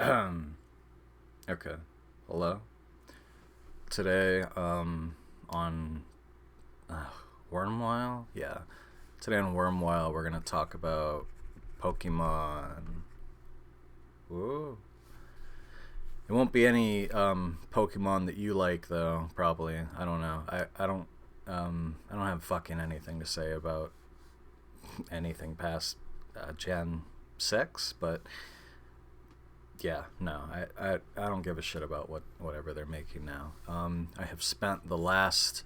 Okay. Hello. Today, on uh, Wormwhile? Yeah. Today on Wormwhile, we're gonna talk about Pokemon. Whoa. It won't be any Pokemon that you like though. Probably. I don't know. I don't have fucking anything to say about anything past Gen 6, but yeah, no, I don't give a shit about whatever they're making now. I have spent the last,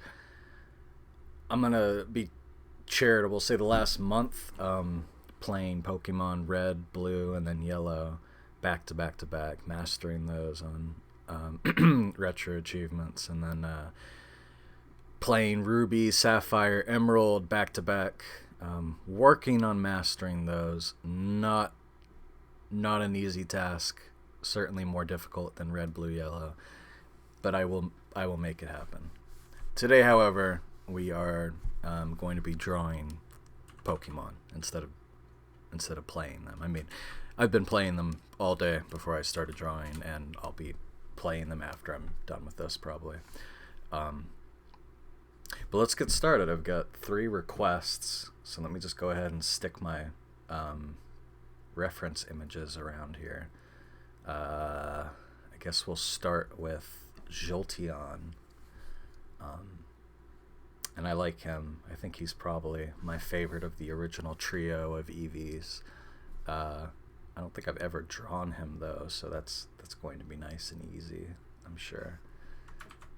I'm gonna be charitable, say the last month, playing Pokemon Red, Blue, and then Yellow, back to back to back, mastering those on retro achievements, and then playing Ruby, Sapphire, Emerald, back to back, working on mastering those. Not an easy task. Certainly more difficult than Red, Blue, Yellow, but I will make it happen. Today, however, we are going to be drawing Pokemon instead of playing them. I mean, I've been playing them all day before I started drawing, and I'll be playing them after I'm done with this probably. But let's get started. I've got 3 requests, so let me just go ahead and stick my reference images around here. I guess we'll start with Jolteon. And I like him. I think he's probably my favorite of the original trio of EVs. I don't think I've ever drawn him though, so that's going to be nice and easy, I'm sure.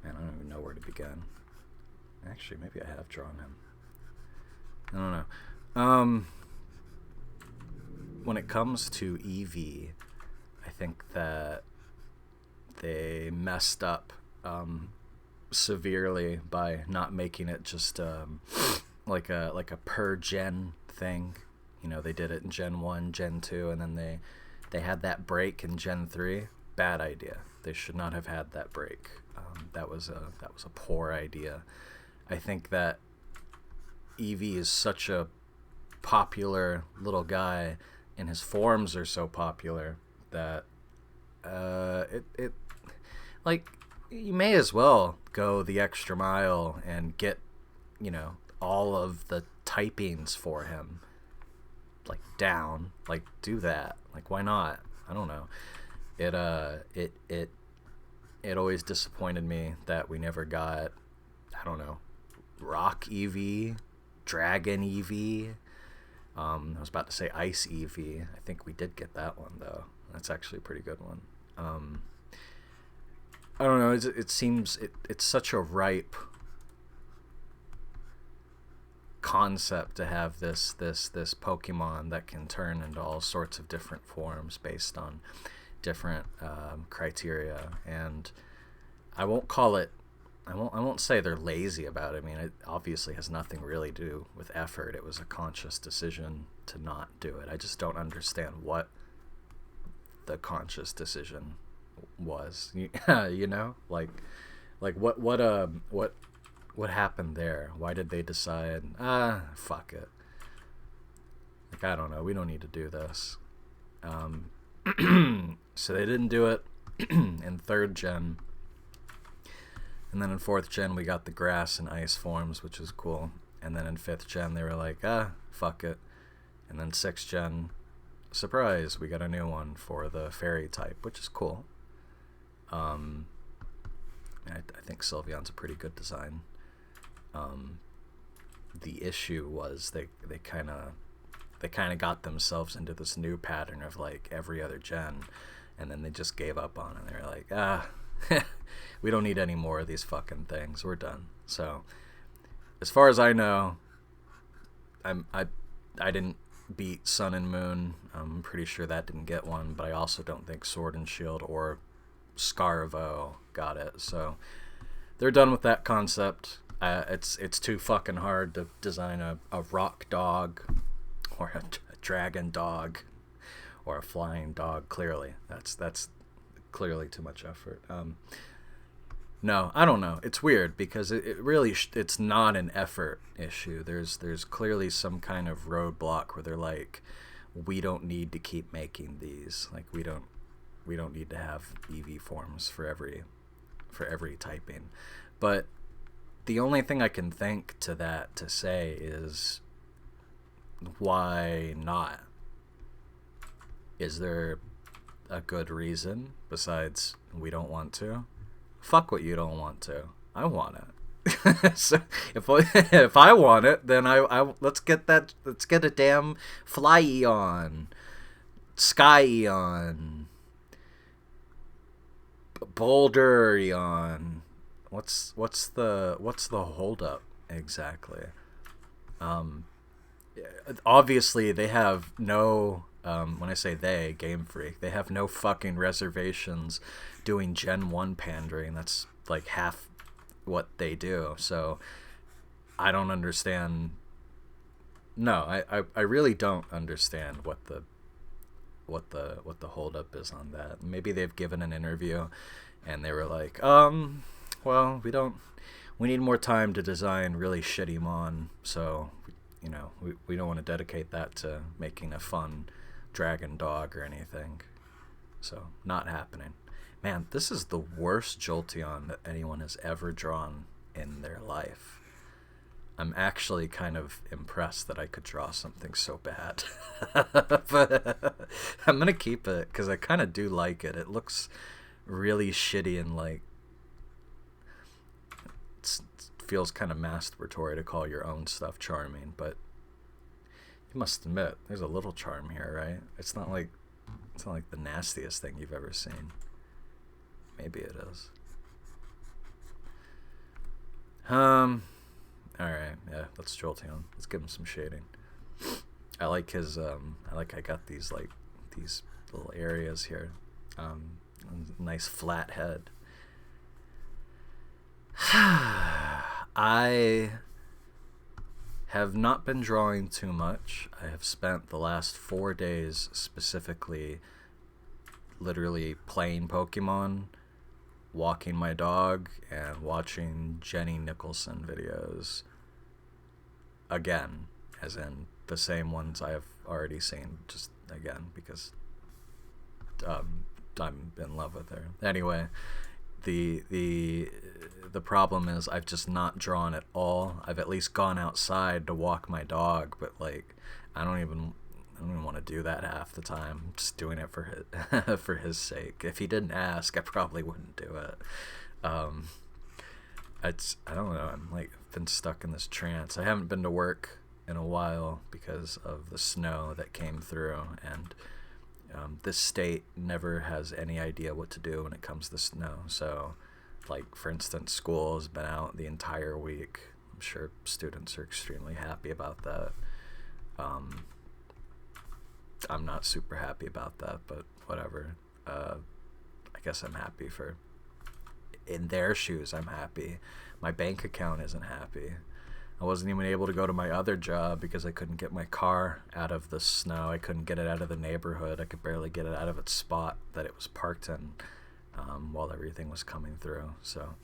Man, I don't even know where to begin. Actually, maybe I have drawn him. I don't know. When it comes to Eevee, I think that they messed up severely by not making it just like a per gen thing. You know, they did it in Gen 1, Gen 2, and then they had that break in Gen 3. Bad idea. They should not have had that break. That was a poor idea. I think that Eevee is such a popular little guy, and his forms are so popular that it like, you may as well go the extra mile and get, you know, all of the typings for him, like, down. Like, do that. Like, why not? I don't know. It always disappointed me that we never got, I don't know, Rock Eevee, Dragon Eevee. I was about to say Ice Eevee. I think we did get that one though. That's actually a pretty good one. I don't know. It seems it's such a ripe concept to have this Pokemon that can turn into all sorts of different forms based on different criteria. And I won't call it. I won't say they're lazy about it. I mean, it obviously has nothing really to do with effort. It was a conscious decision to not do it. I just don't understand what the conscious decision was. You know, like what happened there? Why did they decide? Fuck it. Like, I don't know. We don't need to do this. So they didn't do it in 3rd gen. And then in 4th gen, we got the grass and ice forms, which is cool. And then in 5th gen, they were like, fuck it. And then 6th gen, surprise, we got a new one for the fairy type, which is cool. I think Sylveon's a pretty good design. The issue was they kind of got themselves into this new pattern of like every other gen, and then they just gave up on it. They were like, we don't need any more of these fucking things. We're done. So, as far as I know, I didn't beat Sun and Moon. I'm pretty sure that didn't get one, but I also don't think Sword and Shield or Scarvo got it. So they're done with that concept. It's too fucking hard to design a rock dog or a dragon dog or a flying dog. Clearly, that's clearly too much effort. No, I don't know. It's weird because it really it's not an effort issue. There's clearly some kind of roadblock where they're like, we don't need to keep making these. Like, we don't we don't need to have EV forms for every typing. But the only thing I can think to that to say is, why not? Is there a good reason besides we don't want to? Fuck what you don't want to. I want it. So if I want it, then I let's get a damn fly on, sky on, boulder on. What's the holdup exactly? Obviously they have no. When I say they, Game Freak, they have no fucking reservations doing Gen 1 pandering. That's like half what they do. So I don't understand. No, I really don't understand what the holdup is on that. Maybe they've given an interview and they were like, well, we need more time to design really shitty mon, so we don't want to dedicate that to making a fun dragon dog or anything. So not happening. Man, this is the worst Jolteon that anyone has ever drawn in their life. I'm actually kind of impressed that I could draw something so bad. But I'm gonna keep it because I kind of do like it. It looks really shitty and like it feels kind of masturbatory to call your own stuff charming, but you must admit there's a little charm here, right? It's not like the nastiest thing you've ever seen. Maybe it is. Alright, yeah, that's Jolteon. Let's give him some shading. I like his I got these little areas here. Nice flat head. I have not been drawing too much. I have spent the last 4 days specifically literally playing Pokemon, walking my dog, and watching Jenny Nicholson videos. Again, as in the same ones I have already seen, just again, because I'm in love with her. Anyway, the problem is I've just not drawn at all. I've at least gone outside to walk my dog, but like I don't even want to do that half the time. I'm just doing it for his for his sake. If he didn't ask, I probably wouldn't do it. I don't know. I'm like been stuck in this trance. I haven't been to work in a while because of the snow that came through, and this state never has any idea what to do when it comes to snow. So, like, for instance, school has been out the entire week. I'm sure students are extremely happy about that. I'm not super happy about that, but whatever. I guess I'm happy for... In their shoes, I'm happy. My bank account isn't happy. I wasn't even able to go to my other job because I couldn't get my car out of the snow. I couldn't get it out of the neighborhood. I could barely get it out of its spot that it was parked in while everything was coming through. So,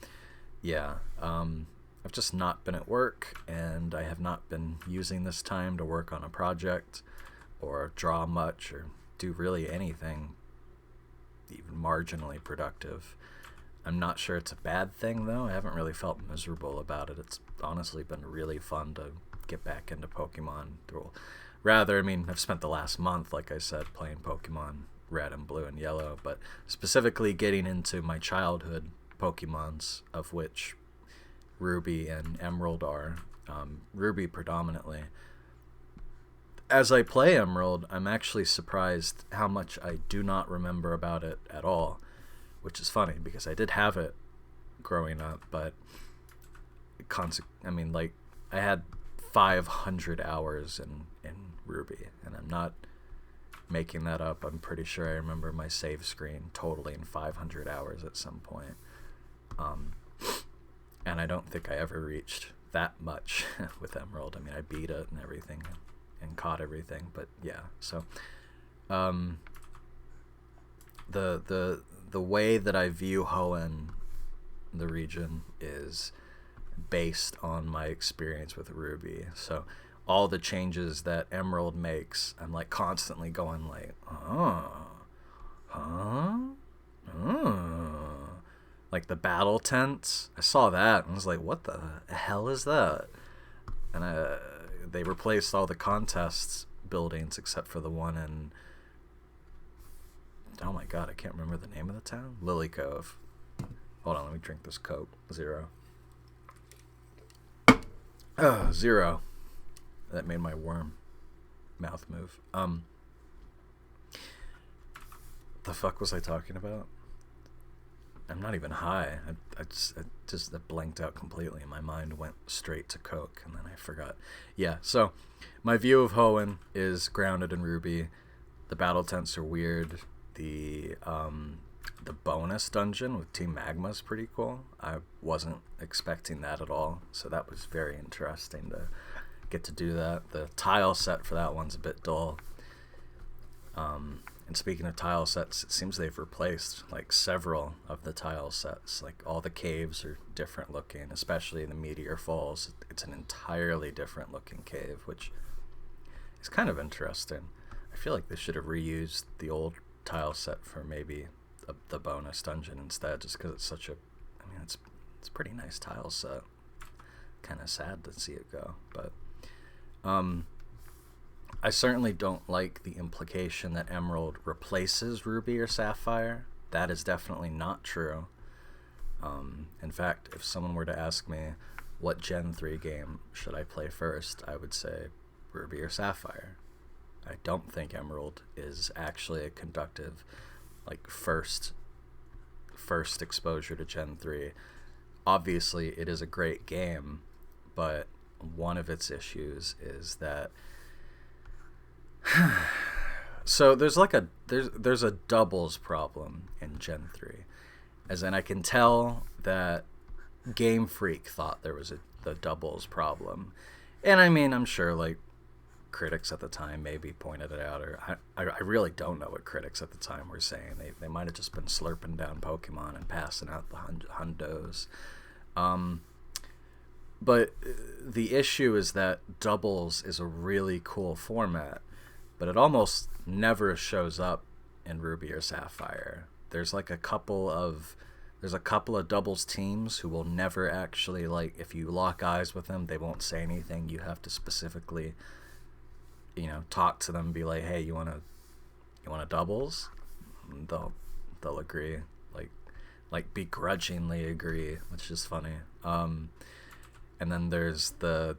yeah, I've just not been at work, and I have not been using this time to work on a project or draw much or do really anything even marginally productive. I'm not sure it's a bad thing, though. I haven't really felt miserable about it. It's honestly been really fun to get back into Pokemon. Rather, I mean, I've spent the last month, like I said, playing Pokemon Red and Blue and Yellow, but specifically getting into my childhood Pokemons, of which Ruby and Emerald are. Ruby predominantly. As I play Emerald, I'm actually surprised how much I do not remember about it at all. Which is funny because I did have it growing up, but I had 500 hours in Ruby, and I'm not making that up. I'm pretty sure I remember my save screen totaling 500 hours at some point. And I don't think I ever reached that much with Emerald. I mean, I beat it and everything and caught everything, but yeah. So the way that I view Hoenn, the region, is based on my experience with Ruby. So all the changes that Emerald makes, I'm like constantly going like, huh? like the battle tents. I saw that and was like, what the hell is that? And they replaced all the contests buildings except for the one in, oh my god, I can't remember the name of the town. Lily Cove. Hold on, let me drink this Coke. Zero. Oh, zero. That made my worm mouth move. The fuck was I talking about? I'm not even high. I just blanked out completely. My mind went straight to Coke, and then I forgot. Yeah, so my view of Hoenn is grounded in Ruby. The battle tents are weird. The bonus dungeon with Team Magma is pretty cool. I wasn't expecting that at all, so that was very interesting to get to do that. The tile set for that one's a bit dull. And speaking of tile sets, it seems they've replaced like several of the tile sets. Like all the caves are different looking, especially the Meteor Falls. It's an entirely different looking cave, which is kind of interesting. I feel like they should have reused the old tile set for maybe the bonus dungeon instead, just because it's such a, I mean, it's a pretty nice tile set. Kind of sad to see it go, but I certainly don't like the implication that Emerald replaces Ruby or Sapphire. That is definitely not true. In fact, if someone were to ask me what Gen 3 game should I play first, I would say Ruby or Sapphire. I don't think Emerald is actually a conductive, like, first exposure to Gen 3. Obviously, it is a great game, but one of its issues is that so there's like there's a doubles problem in Gen 3, as in I can tell that Game Freak thought there was the doubles problem, and I mean I'm sure like critics at the time maybe pointed it out, or I really don't know what critics at the time were saying. They might have just been slurping down Pokemon and passing out the hundos. But the issue is that doubles is a really cool format, but it almost never shows up in Ruby or Sapphire. There's a couple of doubles teams who will never actually, like, if you lock eyes with them, they won't say anything. You have to specifically, talk to them and be like, hey, you want to doubles? And they'll agree, like begrudgingly agree, which is funny. And then there's the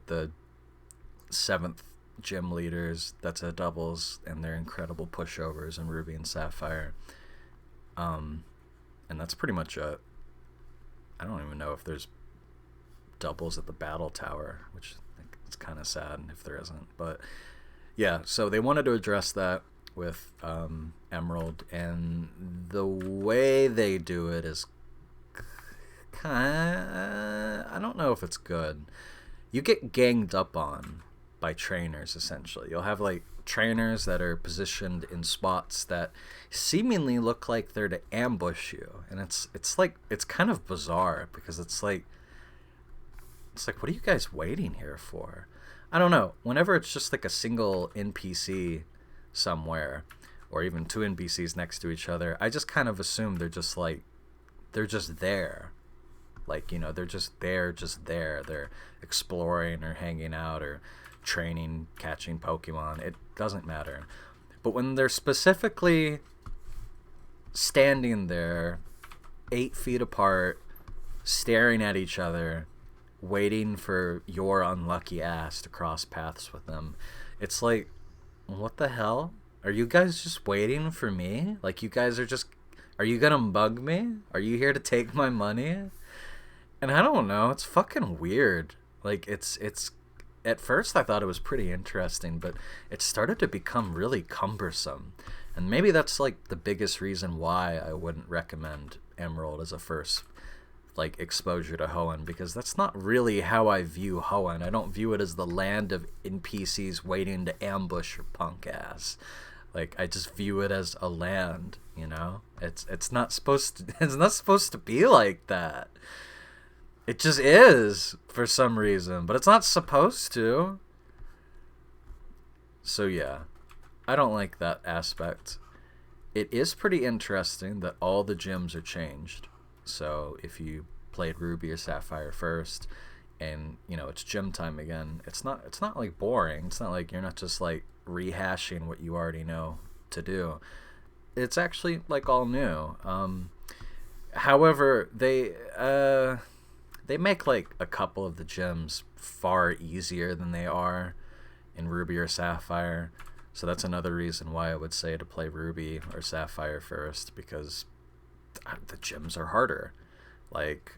7th gym leaders, that's a doubles, and they're incredible pushovers in Ruby and Sapphire. And that's pretty much it. I don't even know if there's doubles at the Battle Tower, which it's kind of sad if there isn't. But yeah, so they wanted to address that with Emerald, and the way they do it is I don't know if it's good. You get ganged up on by trainers, essentially. You'll have like trainers that are positioned in spots that seemingly look like they're to ambush you, and it's kind of bizarre, because it's like what are you guys waiting here for? I don't know. Whenever it's just like a single NPC somewhere, or even two NPCs next to each other, I just kind of assume they're just there. Like, they're just there. They're exploring or hanging out or training, catching Pokemon. It doesn't matter. But when they're specifically standing there 8 feet apart, staring at each other, waiting for your unlucky ass to cross paths with them, it's like, what the hell? Are you guys just waiting for me? Like, you guys are you gonna bug me? Are you here to take my money? And I don't know, it's fucking weird. Like, it's at first I thought it was pretty interesting, but it started to become really cumbersome. And maybe that's like the biggest reason why I wouldn't recommend Emerald as a first like exposure to Hoenn, because that's not really how I view Hoenn. I don't view it as the land of NPCs waiting to ambush your punk ass. Like, I just view it as a land, It's not supposed to be like that. It just is, for some reason, but it's not supposed to. So yeah, I don't like that aspect. It is pretty interesting that all the gyms are changed. So if you played Ruby or Sapphire first, and it's gym time again, it's not like boring. It's not like you're not just like rehashing what you already know to do. It's actually like all new. However, they make like a couple of the gyms far easier than they are in Ruby or Sapphire. So that's another reason why I would say to play Ruby or Sapphire first, because the gyms are harder. Like,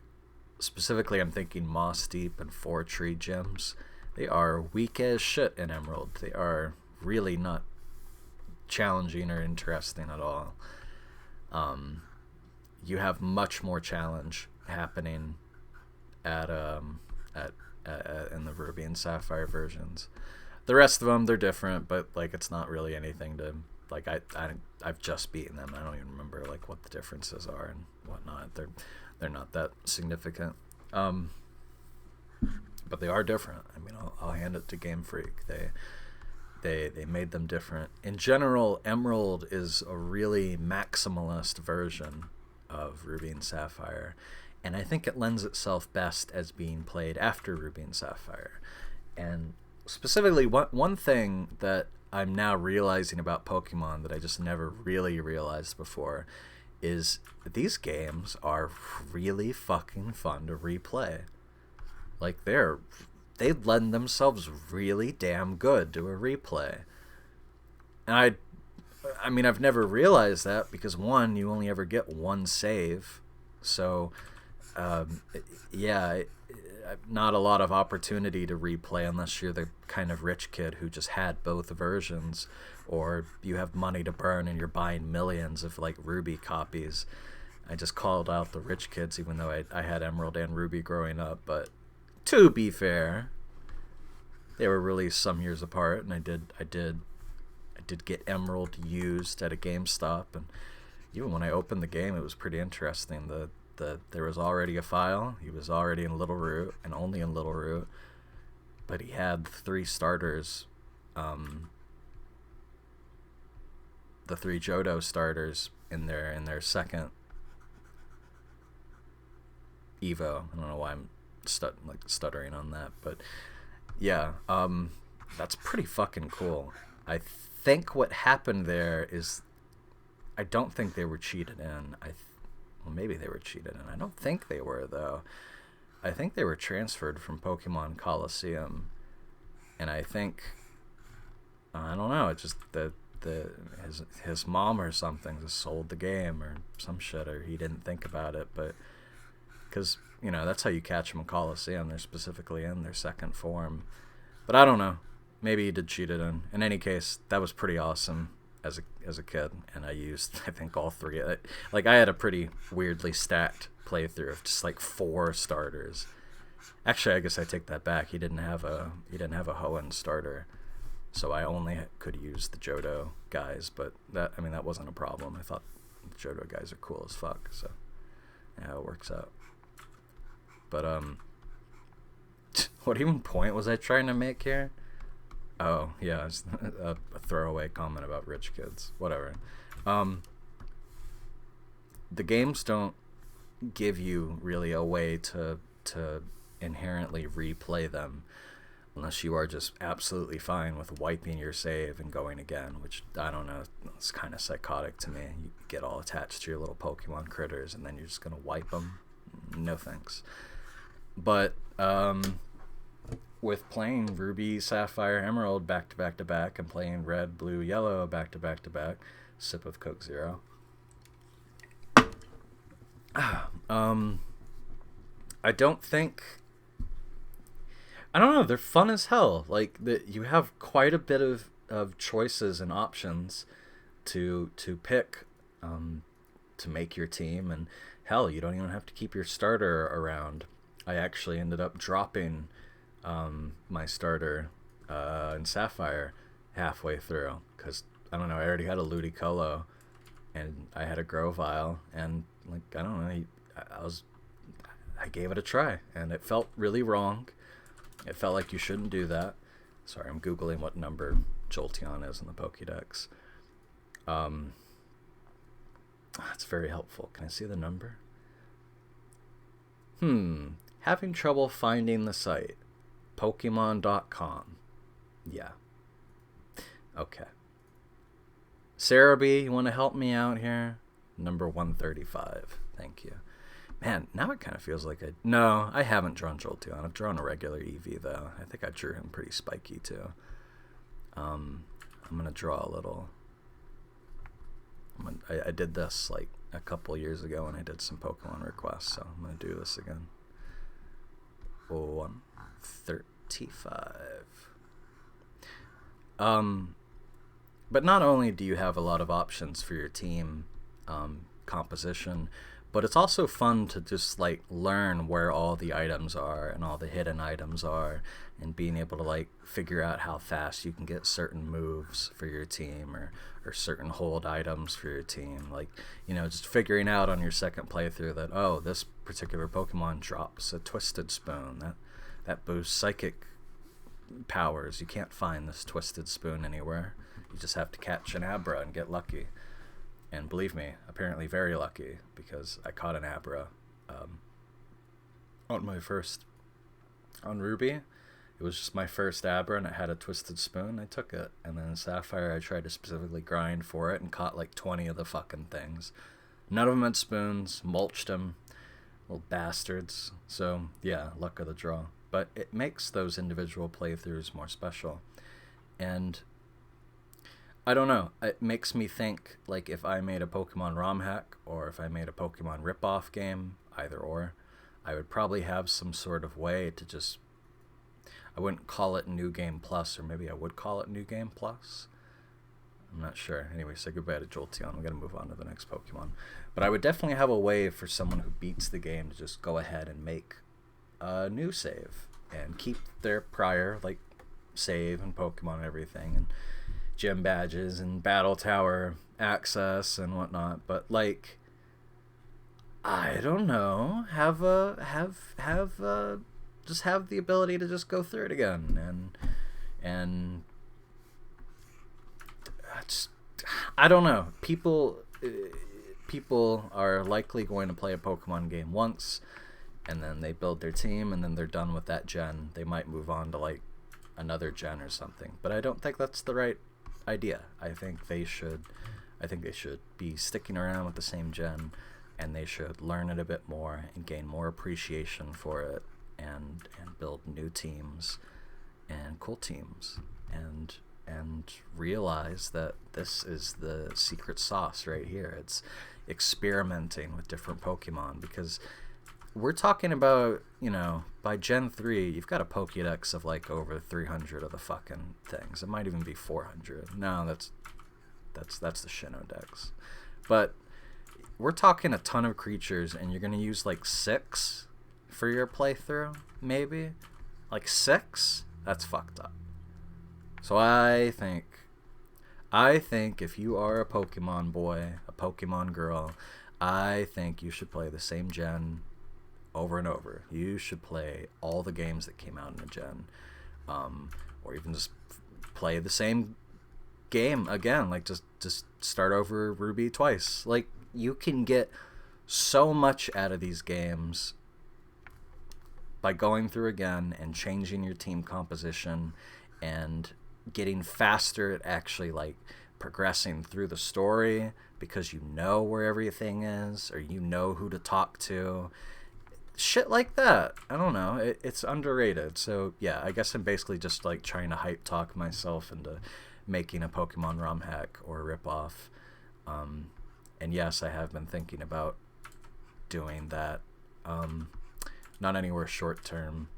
specifically, I'm thinking Moss Deep and Four Tree gyms. They are weak as shit in Emerald. They are really not challenging or interesting at all. You have much more challenge happening at in the Ruby and Sapphire versions. The rest of them, they're different, but like it's not really anything to like. I've just beaten them. I don't even remember like what the differences are and whatnot. They're not that significant. But they are different. I mean, I'll hand it to Game Freak. They made them different. In general, Emerald is a really maximalist version of Ruby and Sapphire, and I think it lends itself best as being played after Ruby and Sapphire. And specifically, one thing that I'm now realizing about Pokemon that I just never really realized before is these games are really fucking fun to replay. Like, they lend themselves really damn good to a replay. And I mean, I've never realized that because, one, you only ever get one save. So, not a lot of opportunity to replay unless you're the kind of rich kid who just had both versions, or you have money to burn and you're buying millions of, like, Ruby copies. I just called out the rich kids, even though I had Emerald and Ruby growing up, but to be fair, they were released some years apart, and I did get Emerald used at a GameStop, and even when I opened the game, it was pretty interesting. There was already a file. He was already in Little Root, and only in Little Root, but he had 3 starters, the 3 Johto starters in their second Evo. I don't know why I'm stuttering on that, but yeah, that's pretty fucking cool. I think what happened there is, I don't think they were cheated in. Well, maybe they were cheated in. I don't think they were, though. I think they were transferred from Pokemon Coliseum, and I think, I don't know, it's just that his mom or something just sold the game or some shit, or he didn't think about it, but because, that's how you catch them in Coliseum. They're specifically in their second form. But I don't know. Maybe he did cheat it in. In any case, that was pretty awesome as a kid, and I used, I think, all 3. Like, I had a pretty weirdly stacked playthrough of just like 4 starters. Actually, I guess I take that back. He didn't have a Hoenn starter, so I only could use the Johto guys. But that wasn't a problem. I thought the Johto guys are cool as fuck. So yeah, it works out. But what even point was I trying to make here? Oh, yeah, it's a throwaway comment about rich kids. Whatever. The games don't give you really a way to inherently replay them unless you are just absolutely fine with wiping your save and going again, which, I don't know, it's kind of psychotic to me. You get all attached to your little Pokemon critters and then you're just going to wipe them. No thanks. But with playing Ruby, Sapphire, Emerald back to back to back, and playing Red, Blue, Yellow back to back to back, sip of Coke Zero. I don't know, they're fun as hell. Like, you have quite a bit of choices and options to pick to make your team, and hell, you don't even have to keep your starter around. I actually ended up dropping my starter in Sapphire halfway through because, I don't know, I already had a Ludicolo and I had a Grovyle, and like, I don't know, I gave it a try and it felt really wrong. It felt like you shouldn't do that. Sorry, I'm googling what number Jolteon is in the Pokédex. That's very helpful. Can I see the number? Having trouble finding the site. Pokemon.com. Yeah. Okay. Sarah B, you want to help me out here? Number 135. Thank you. Man, now it kind of feels like No, I haven't drawn Jolteon. I've drawn a regular Eevee, though. I think I drew him pretty spiky, too. I'm going to draw a little... I did this, like, a couple years ago when I did some Pokemon requests, so I'm going to do this again. 135. But not only do you have a lot of options for your team composition, but it's also fun to just like learn where all the items are and all the hidden items are, and being able to like figure out how fast you can get certain moves for your team, or certain hold items for your team. Like, you know, just figuring out on your second playthrough that, oh, this particular Pokemon drops a Twisted Spoon. That boosts psychic powers. You can't find this Twisted Spoon anywhere. You just have to catch an Abra and get lucky. And believe me, apparently very lucky, because I caught an Abra on Ruby. It was just my first Abra, and it had a Twisted Spoon. I took it. And then in Sapphire, I tried to specifically grind for it and caught like 20 of the fucking things. None of them had spoons. Mulched them. Little bastards. So, yeah, luck of the draw. But it makes those individual playthroughs more special. And I don't know. It makes me think, like, if I made a Pokemon ROM hack, or if I made a Pokemon rip-off game, either or, I would probably have some sort of way to just... I wouldn't call it New Game Plus, or maybe I would call it New Game Plus. I'm not sure. Anyway, say goodbye to Jolteon. I'm going to move on to the next Pokemon. But I would definitely have a way for someone who beats the game to just go ahead and make a new save and keep their prior, like, save and Pokemon and everything, and gym badges and battle tower access and whatnot. But, like, I don't know, just have the ability to just go through it again, and I don't know. People are likely going to play a Pokemon game once, and then they build their team, and then they're done with that gen. They might move on to like another gen or something. But I don't think that's the right idea. I think they should be sticking around with the same gen, and they should learn it a bit more and gain more appreciation for it, and build new teams and cool teams, and realize that this is the secret sauce right here. It's experimenting with different Pokemon, because we're talking about, you know, by Gen 3, you've got a Pokédex of like over 300 of the fucking things. It might even be 400. No, that's the Sinnoh Dex. But we're talking a ton of creatures, and you're going to use like 6 for your playthrough, maybe? Like 6? That's fucked up. So I think if you are a Pokemon boy, a Pokemon girl, I think you should play the same gen over and over. You should play all the games that came out in a gen, or even just play the same game again. Like just start over Ruby twice. Like, you can get so much out of these games by going through again and changing your team composition and getting faster at actually like progressing through the story, because you know where everything is, or you know who to talk to. Shit like that. I don't know. It's underrated. So yeah, I guess I'm basically just like trying to hype talk myself into making a Pokemon ROM hack or rip-off. And yes, I have been thinking about doing that. Not anywhere short term.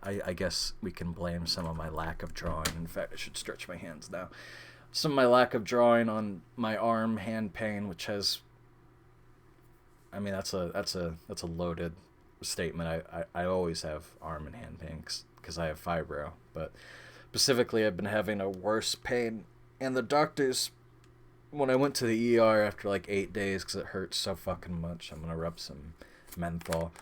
I guess we can blame some of my lack of drawing. In fact, I should stretch my hands now. Some of my lack of drawing on my arm hand pain, which has... I mean, that's a loaded statement. I always have arm and hand pain because I have fibro. But specifically, I've been having a worse pain. And the doctors, when I went to the ER after like 8 days because it hurts so fucking much, I'm going to rub some menthol.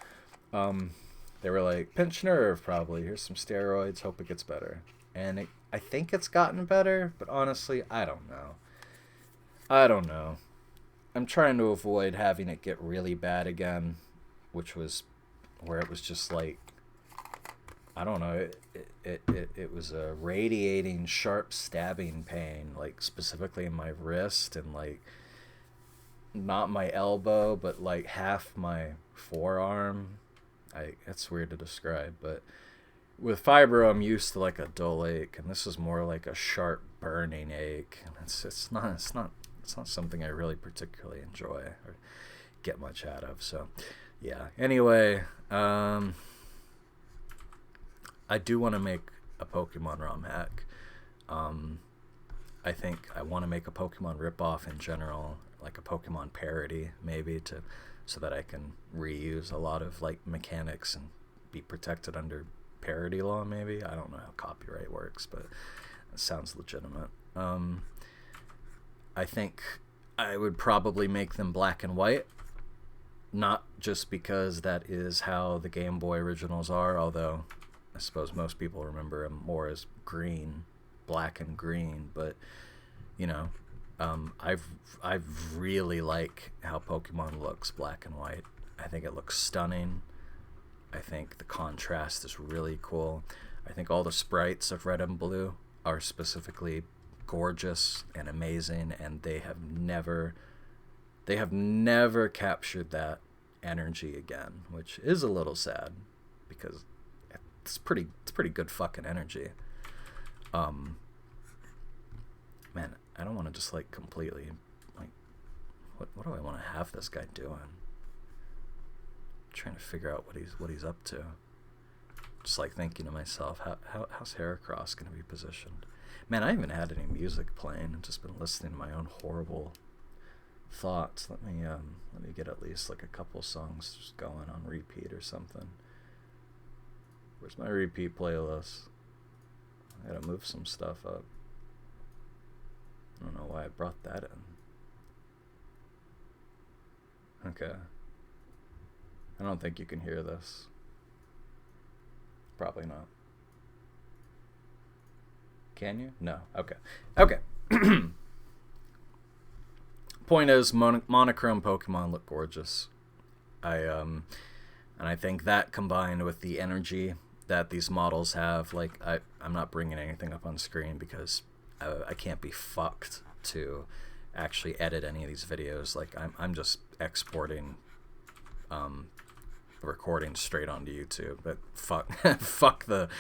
They were like, pinch nerve probably. Here's some steroids. Hope it gets better. And I think it's gotten better, but honestly, I don't know. I'm trying to avoid having it get really bad again, which was where it was just like, I don't know, it was a radiating, sharp stabbing pain, like specifically in my wrist and like not my elbow, but like half my forearm. It's weird to describe, but with fibro, I'm used to like a dull ache, and this is more like a sharp burning ache. And it's not something I really particularly enjoy or get much out of. So, yeah. Anyway, I do want to make a Pokemon ROM hack. I think I want to make a Pokemon ripoff in general, like a Pokemon parody, maybe, so that I can reuse a lot of like mechanics and be protected under parody law, maybe. I don't know how copyright works, but it sounds legitimate. I think I would probably make them black and white, not just because that is how the Game Boy originals are, although I suppose most people remember them more as green, black and green, but you know, I've really like how Pokemon looks black and white. I think it looks stunning. I think the contrast is really cool. I think all the sprites of Red and Blue are specifically gorgeous and amazing, and they have never captured that energy again, which is a little sad because it's pretty good fucking energy. Man, I don't want to just like completely like what do I want to have this guy doing? I'm trying to figure out what he's up to. Just like thinking to myself, how's Heracross going to be positioned? Man, I haven't had any music playing. I've just been listening to my own horrible thoughts. Let me get at least like a couple songs just going on repeat or something. Where's my repeat playlist? I gotta move some stuff up. I don't know why I brought that in. Okay. I don't think you can hear this. Probably not. Can you? No. Okay. Okay. Point is, monochrome Pokemon look gorgeous. And I think that combined with the energy that these models have, like I'm not bringing anything up on screen because I can't be fucked to actually edit any of these videos. Like I'm just exporting recording straight onto YouTube. But fuck the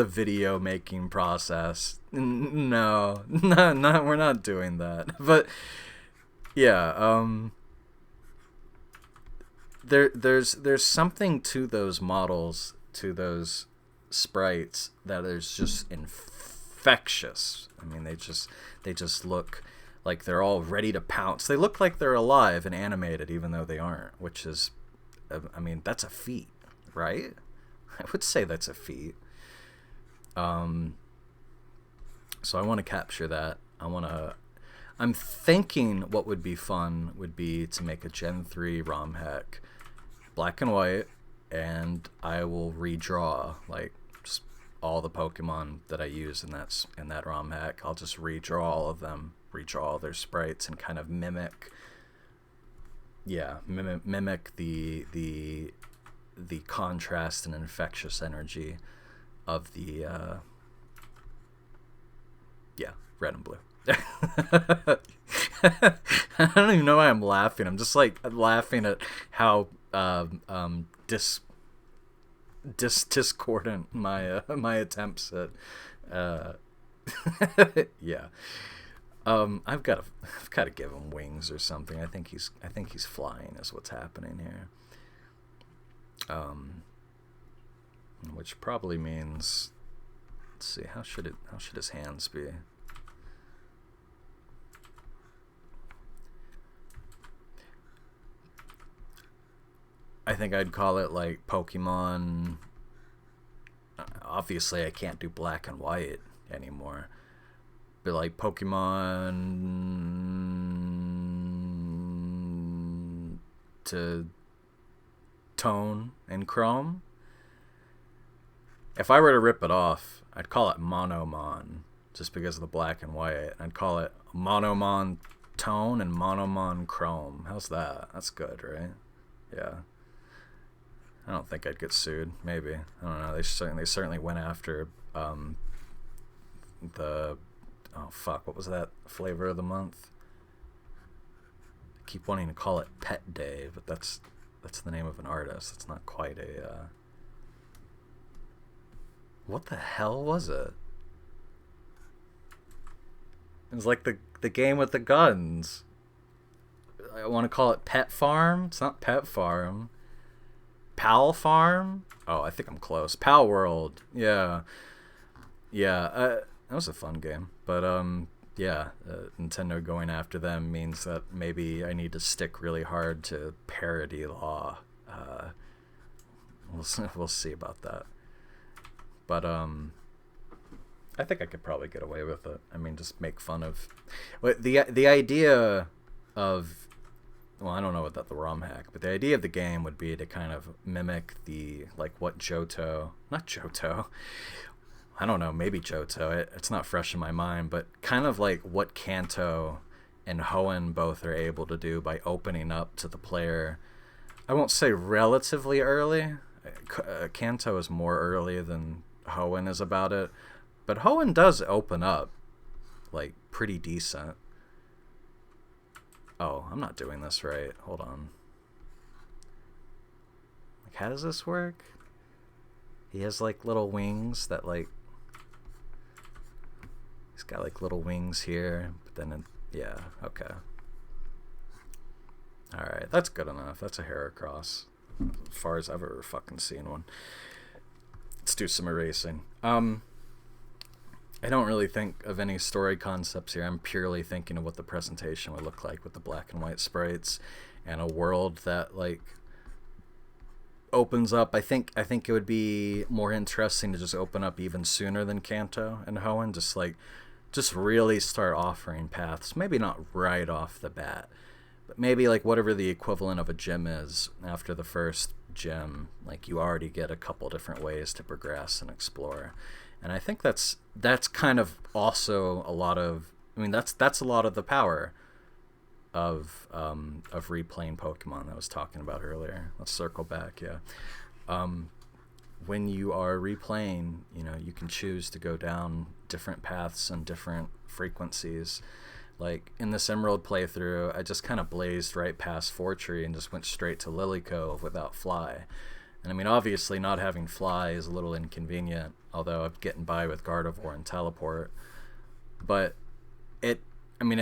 video making process. No, we're not doing that. But yeah, there's something to those models, to those sprites that is just infectious. I mean, they just look like they're all ready to pounce. They look like they're alive and animated, even though they aren't, which is, I mean, that's a feat, right? I would say that's a feat. So I want to capture that. I'm thinking what would be fun would be to make a Gen 3 ROM hack, black and white, and I will redraw like just all the Pokemon that I use in that ROM hack. I'll just redraw all of them, redraw all their sprites, and kind of mimic the contrast and infectious energy of the Red and Blue. I don't even know why I'm laughing. I'm just like laughing at how discordant my attempts at yeah. I've got to give him wings or something. I think he's flying is what's happening here. Which probably means, let's see, how should his hands be? I think I'd call it like Pokemon. Obviously, I can't do black and white anymore. But like Pokemon to tone and chrome. If I were to rip it off, I'd call it Monomon, just because of the black and white. I'd call it Monomon tone and Monomon chrome. How's that? That's good, right? Yeah. I don't think I'd get sued. Maybe, I don't know. They certainly went after the oh fuck, what was that flavor of the month? I keep wanting to call it Pet Day, but that's the name of an artist. It's not quite a. What the hell was it? It was like the game with the guns. I want to call it Pet Farm. It's not Pet Farm. Pal Farm? Oh, I think I'm close. Pal World. Yeah. Yeah, that was a fun game. But, yeah, Nintendo going after them means that maybe I need to stick really hard to parody law. We'll see about that. But, I think I could probably get away with it. I mean, just make fun of... The idea of... Well, I don't know about the ROM hack, but the idea of the game would be to kind of mimic the, like, what Johto... Not Johto. I don't know, maybe Johto. It's not fresh in my mind, but kind of like what Kanto and Hoenn both are able to do by opening up to the player. I won't say relatively early. Kanto is more early than Hoenn is about it. But Hoenn does open up, like, pretty decent. Oh, I'm not doing this right. Hold on. Like, how does this work? He has, like, little wings that, like... He's got, like, little wings here. But then, yeah, okay. Alright, that's good enough. That's a Heracross. As far as I've ever fucking seen one. Let's do some erasing. I don't really think of any story concepts here. I'm purely thinking of what the presentation would look like with the black and white sprites and a world that, like, opens up. I think it would be more interesting to just open up even sooner than Kanto and Hoenn. Just really start offering paths. Maybe not right off the bat, but maybe like whatever the equivalent of a gym is after the first gym. Like, you already get a couple different ways to progress and explore. And I think that's kind of also a lot of... I mean, that's a lot of the power of replaying Pokemon that I was talking about earlier. Let's circle back, yeah. When you are replaying, you know, you can choose to go down different paths and different frequencies. Like, in this Emerald playthrough, I just kind of blazed right past Fortree and just went straight to Lily Cove without Fly. And I mean, obviously not having Fly is a little inconvenient, although I'm getting by with Gardevoir and Teleport. But it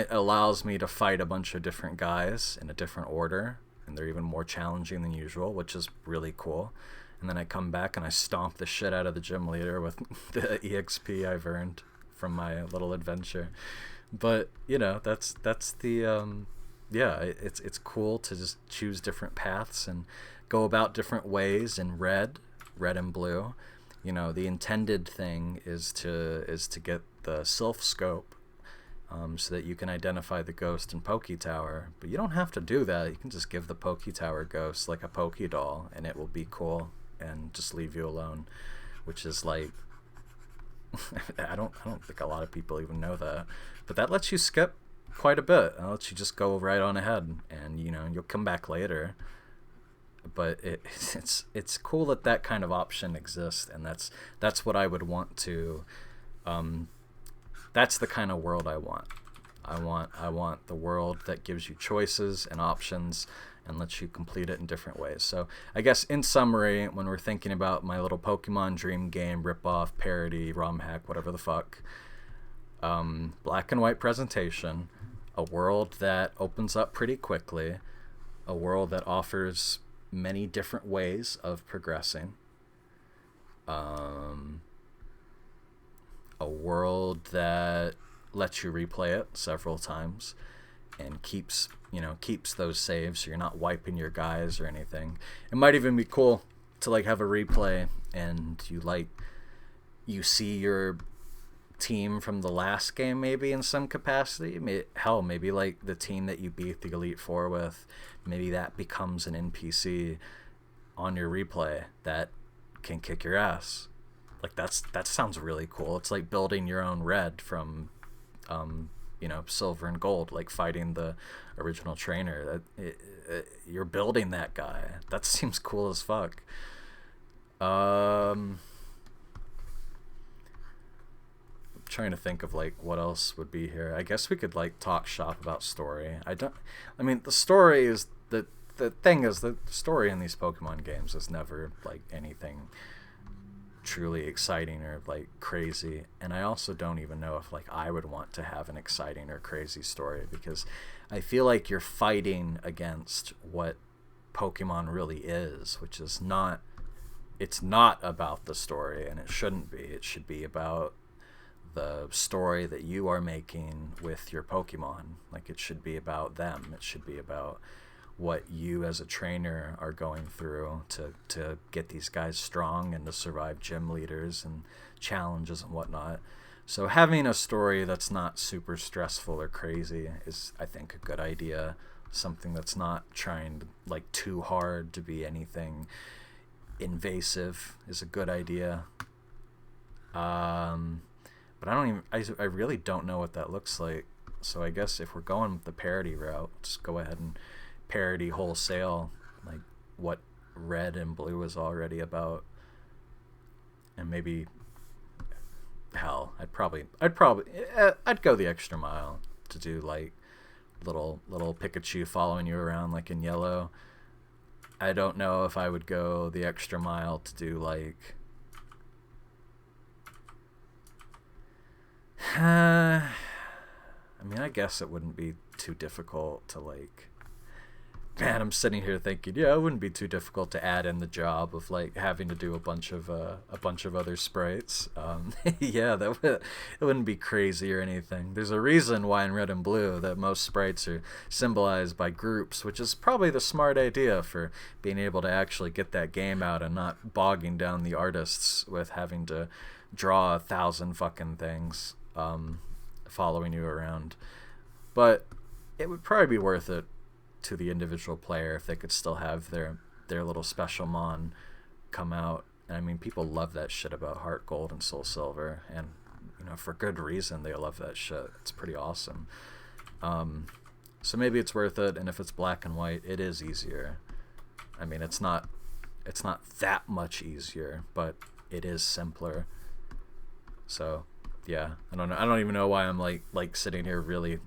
allows me to fight a bunch of different guys in a different order, and they're even more challenging than usual, which is really cool. And then I come back and I stomp the shit out of the gym leader with the EXP I've earned from my little adventure. But, you know, that's the... yeah, it's cool to just choose different paths and go about different ways in red and blue. You know, the intended thing is to get the Sylph Scope, so that you can identify the ghost in Poke Tower. But you don't have to do that. You can just give the Poke Tower ghost like a Poke Doll, and it will be cool and just leave you alone, which is like... I don't think a lot of people even know that, but that lets you skip quite a bit. It lets you just go right on ahead, and you know, you'll come back later. But it's cool that kind of option exists, and that's what I would want to... that's the kind of world I want. I want the world that gives you choices and options and lets you complete it in different ways. So I guess in summary, when we're thinking about my little Pokemon dream game, ripoff, parody, ROM hack, whatever the fuck, black and white presentation, a world that opens up pretty quickly, a world that offers many different ways of progressing, a world that lets you replay it several times and keeps those saves so you're not wiping your guys or anything. It might even be cool to like have a replay and you see your team from the last game maybe in some capacity. Maybe like the team that you beat the Elite Four with, maybe that becomes an NPC on your replay that can kick your ass. Like that sounds really cool. It's like building your own red from silver and gold, like fighting the original trainer. You're building that guy. That seems cool as fuck. I'm trying to think of like what else would be here. I guess we could like talk shop about story. The story is the thing is the story in these Pokemon games is never like anything truly exciting or like crazy, and I also don't even know if like I would want to have an exciting or crazy story, because I feel like you're fighting against what Pokemon really is, which is not about the story, and it shouldn't be. It should be about the story that you are making with your Pokemon. Like, it should be about them. It should be about what you as a trainer are going through to get these guys strong and to survive gym leaders and challenges and whatnot. So having a story that's not super stressful or crazy is, I think, a good idea. Something that's not trying like too hard to be anything invasive is a good idea. But I really don't know what that looks like. So I guess if we're going with the parody route, just go ahead and parody wholesale, like what red and blue is already about. And maybe, hell, I'd go the extra mile to do like little Pikachu following you around like in yellow. I don't know if I would go the extra mile to do like I guess it wouldn't be too difficult to like, man, I'm sitting here thinking, yeah, it wouldn't be too difficult to add in the job of like having to do a bunch of other sprites. Yeah, it wouldn't be crazy or anything. There's a reason why in red and blue that most sprites are symbolized by groups, which is probably the smart idea for being able to actually get that game out and not bogging down the artists with having to draw 1,000 fucking things following you around. But it would probably be worth it to the individual player if they could still have their little special mon come out. And I mean, people love that shit about Heart Gold and Soul Silver, and for good reason they love that shit. It's pretty awesome. So maybe it's worth it, and if it's black and white, it is easier. I mean, it's not that much easier, but it is simpler. So yeah, I don't even know why I'm like sitting here really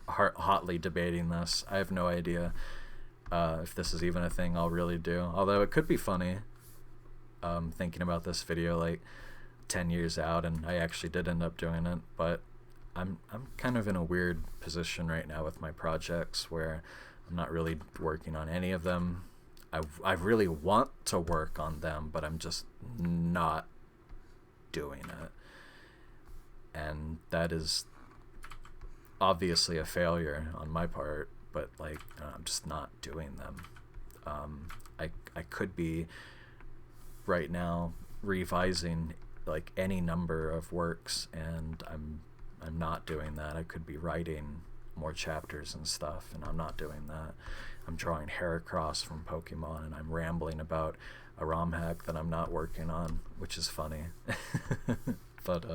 hotly debating this. I have no idea if this is even a thing I'll really do, although it could be funny thinking about this video like 10 years out and I actually did end up doing it. But I'm kind of in a weird position right now with my projects where I'm not really working on any of them. I really want to work on them, but I'm just not doing it, and that is obviously a failure on my part, but like I'm just not doing them. I could be right now revising like any number of works, and I'm not doing that. I could be writing more chapters and stuff, and I'm not doing that. I'm drawing Heracross from Pokemon, and I'm rambling about a ROM hack that I'm not working on, which is funny. But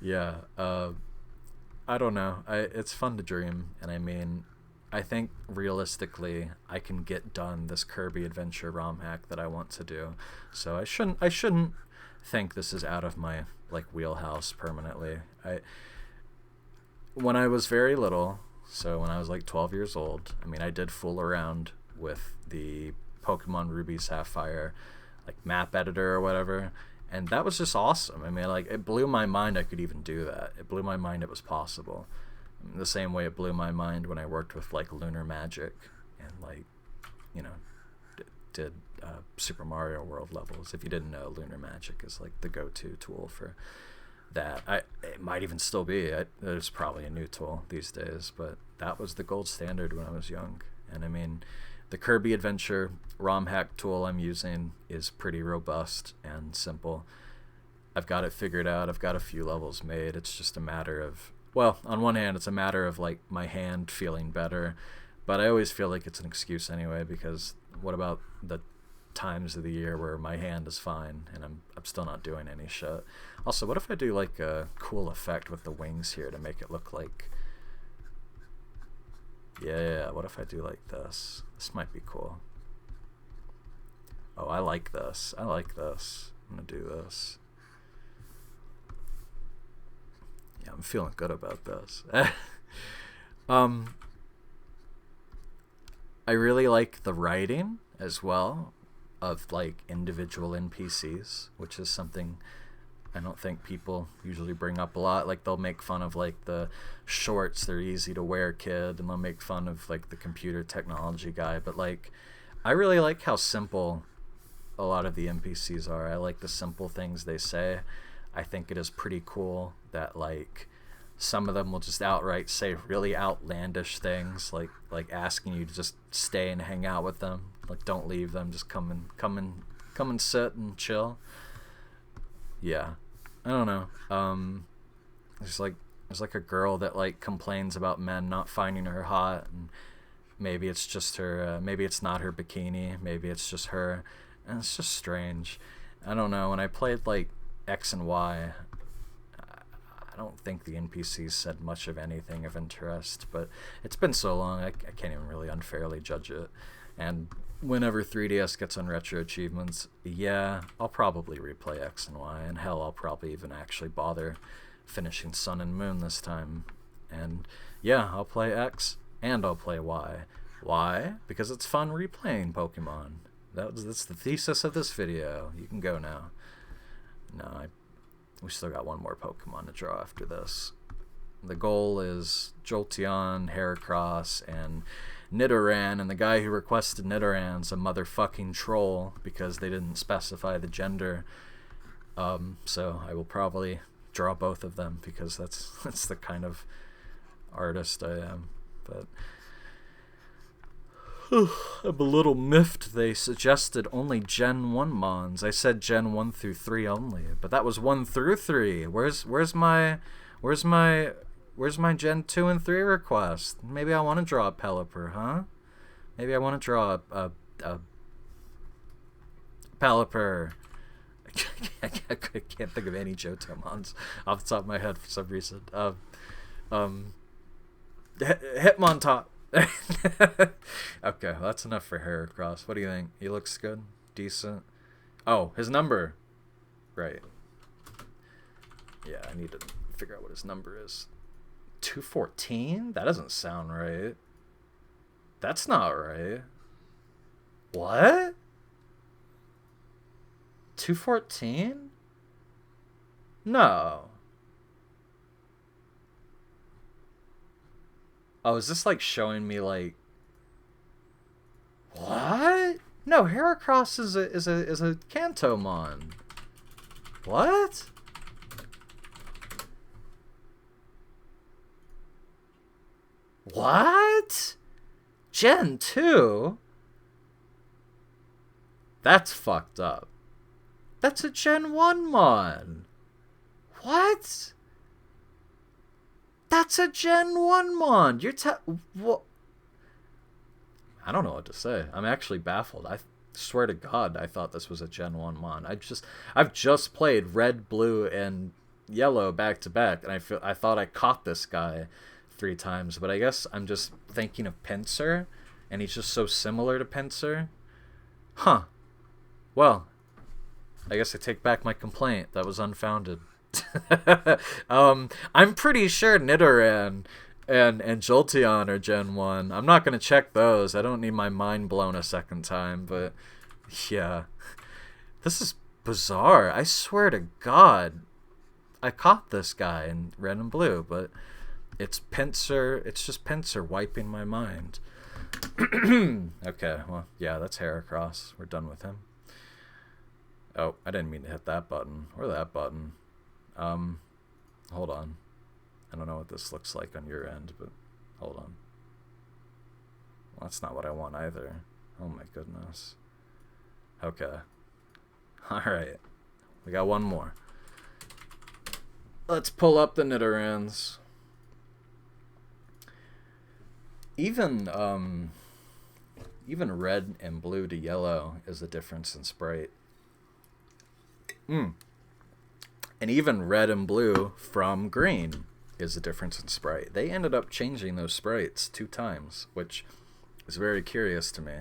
yeah, I don't know. It's fun to dream, and I mean, I think realistically I can get done this Kirby Adventure ROM hack that I want to do. So I shouldn't think this is out of my like wheelhouse permanently. When I was very little, so when I was like 12 years old, I mean, I did fool around with the Pokemon Ruby Sapphire like map editor or whatever, and that was just awesome. I mean, like, it blew my mind I could even do that. It blew my mind it was possible. The same way it blew my mind when I worked with like Lunar Magic and like, did Super Mario World levels. If you didn't know, Lunar Magic is like the go-to tool for that. It might even still be. There's probably a new tool these days, but that was the gold standard when I was young. And I mean, the Kirby Adventure ROM hack tool I'm using is pretty robust and simple. I've got it figured out. I've got a few levels made. It's just a matter of, well, on one hand, it's a matter of like my hand feeling better, but I always feel like it's an excuse anyway, because what about the times of the year where my hand is fine and I'm still not doing any shit. Also, what if I do like a cool effect with the wings here to make it look like... Yeah, what if I do like this? This might be cool. Oh, I like this. I like this. I'm gonna do this. Yeah, I'm feeling good about this. I really like the writing as well of like individual NPCs, which is something I don't think people usually bring up a lot. Like they'll make fun of like the shorts, they're easy to wear kid, and they'll make fun of like the computer technology guy, but like I really like how simple a lot of the NPCs are. I like the simple things they say. I think it is pretty cool that like some of them will just outright say really outlandish things, like asking you to just stay and hang out with them. Like don't leave them, just come and sit and chill. Yeah. I don't know. There's like a girl that like complains about men not finding her hot, and maybe it's just her, maybe it's not her bikini, maybe it's just her, and it's just strange. I don't know. When I played like X and Y, I don't think the NPCs said much of anything of interest, but it's been so long, I can't even really unfairly judge it. And whenever 3DS gets on retro achievements, yeah, I'll probably replay X and Y, and hell, I'll probably even actually bother finishing Sun and Moon this time. And yeah, I'll play X and I'll play Y. Why? Because it's fun replaying Pokemon. That's the thesis of this video. You can go now. No, we still got one more Pokemon to draw after this. The goal is Jolteon, Heracross, and Nidoran, and the guy who requested Nidoran's a motherfucking troll because they didn't specify the gender. So I will probably draw both of them because that's the kind of artist I am. But I'm a little miffed they suggested only Gen 1 Mons. I said Gen 1 through 3 only, but that was 1 through 3. Where's my Gen 2 and 3 request? Maybe I want to draw a Pelipper, huh? Maybe I want to draw a Pelipper. I can't think of any Jotomons off the top of my head for some reason. Hitmontop. Okay, well, that's enough for Heracross. What do you think? He looks good? Decent? Oh, his number. Right. Yeah, I need to figure out what his number is. 214? That doesn't sound right. That's not right. What? 214? No. Oh, is this like showing me like... What? No, Heracross is a Kantomon. What? What? Gen 2? That's fucked up. That's a Gen 1 mon. What? That's a Gen 1 mon. You're what? I don't know what to say. I'm actually baffled. I swear to God, I thought this was a Gen 1 mon. I've just played Red, Blue, and Yellow back to back, and I thought I caught this guy 3 times, but I guess I'm just thinking of Pinsir, and he's just so similar to Pinsir. Huh. Well, I guess I take back my complaint. That was unfounded. I'm pretty sure Nidoran and Jolteon are Gen 1. I'm not going to check those. I don't need my mind blown a second time, but yeah. This is bizarre. I swear to God, I caught this guy in Red and Blue, but it's Pinsir. It's just Pinsir wiping my mind. Okay, well, yeah, that's Heracross. We're done with him. Oh, I didn't mean to hit that button or that button. Hold on. I don't know what this looks like on your end, but hold on. Well, that's not what I want either. Oh my goodness. Okay. Alright. We got one more. Let's pull up the Nidorans. Even, even red and blue to yellow is a difference in sprite. And even red and blue from green is a difference in sprite. They ended up changing those sprites 2 times, which is very curious to me.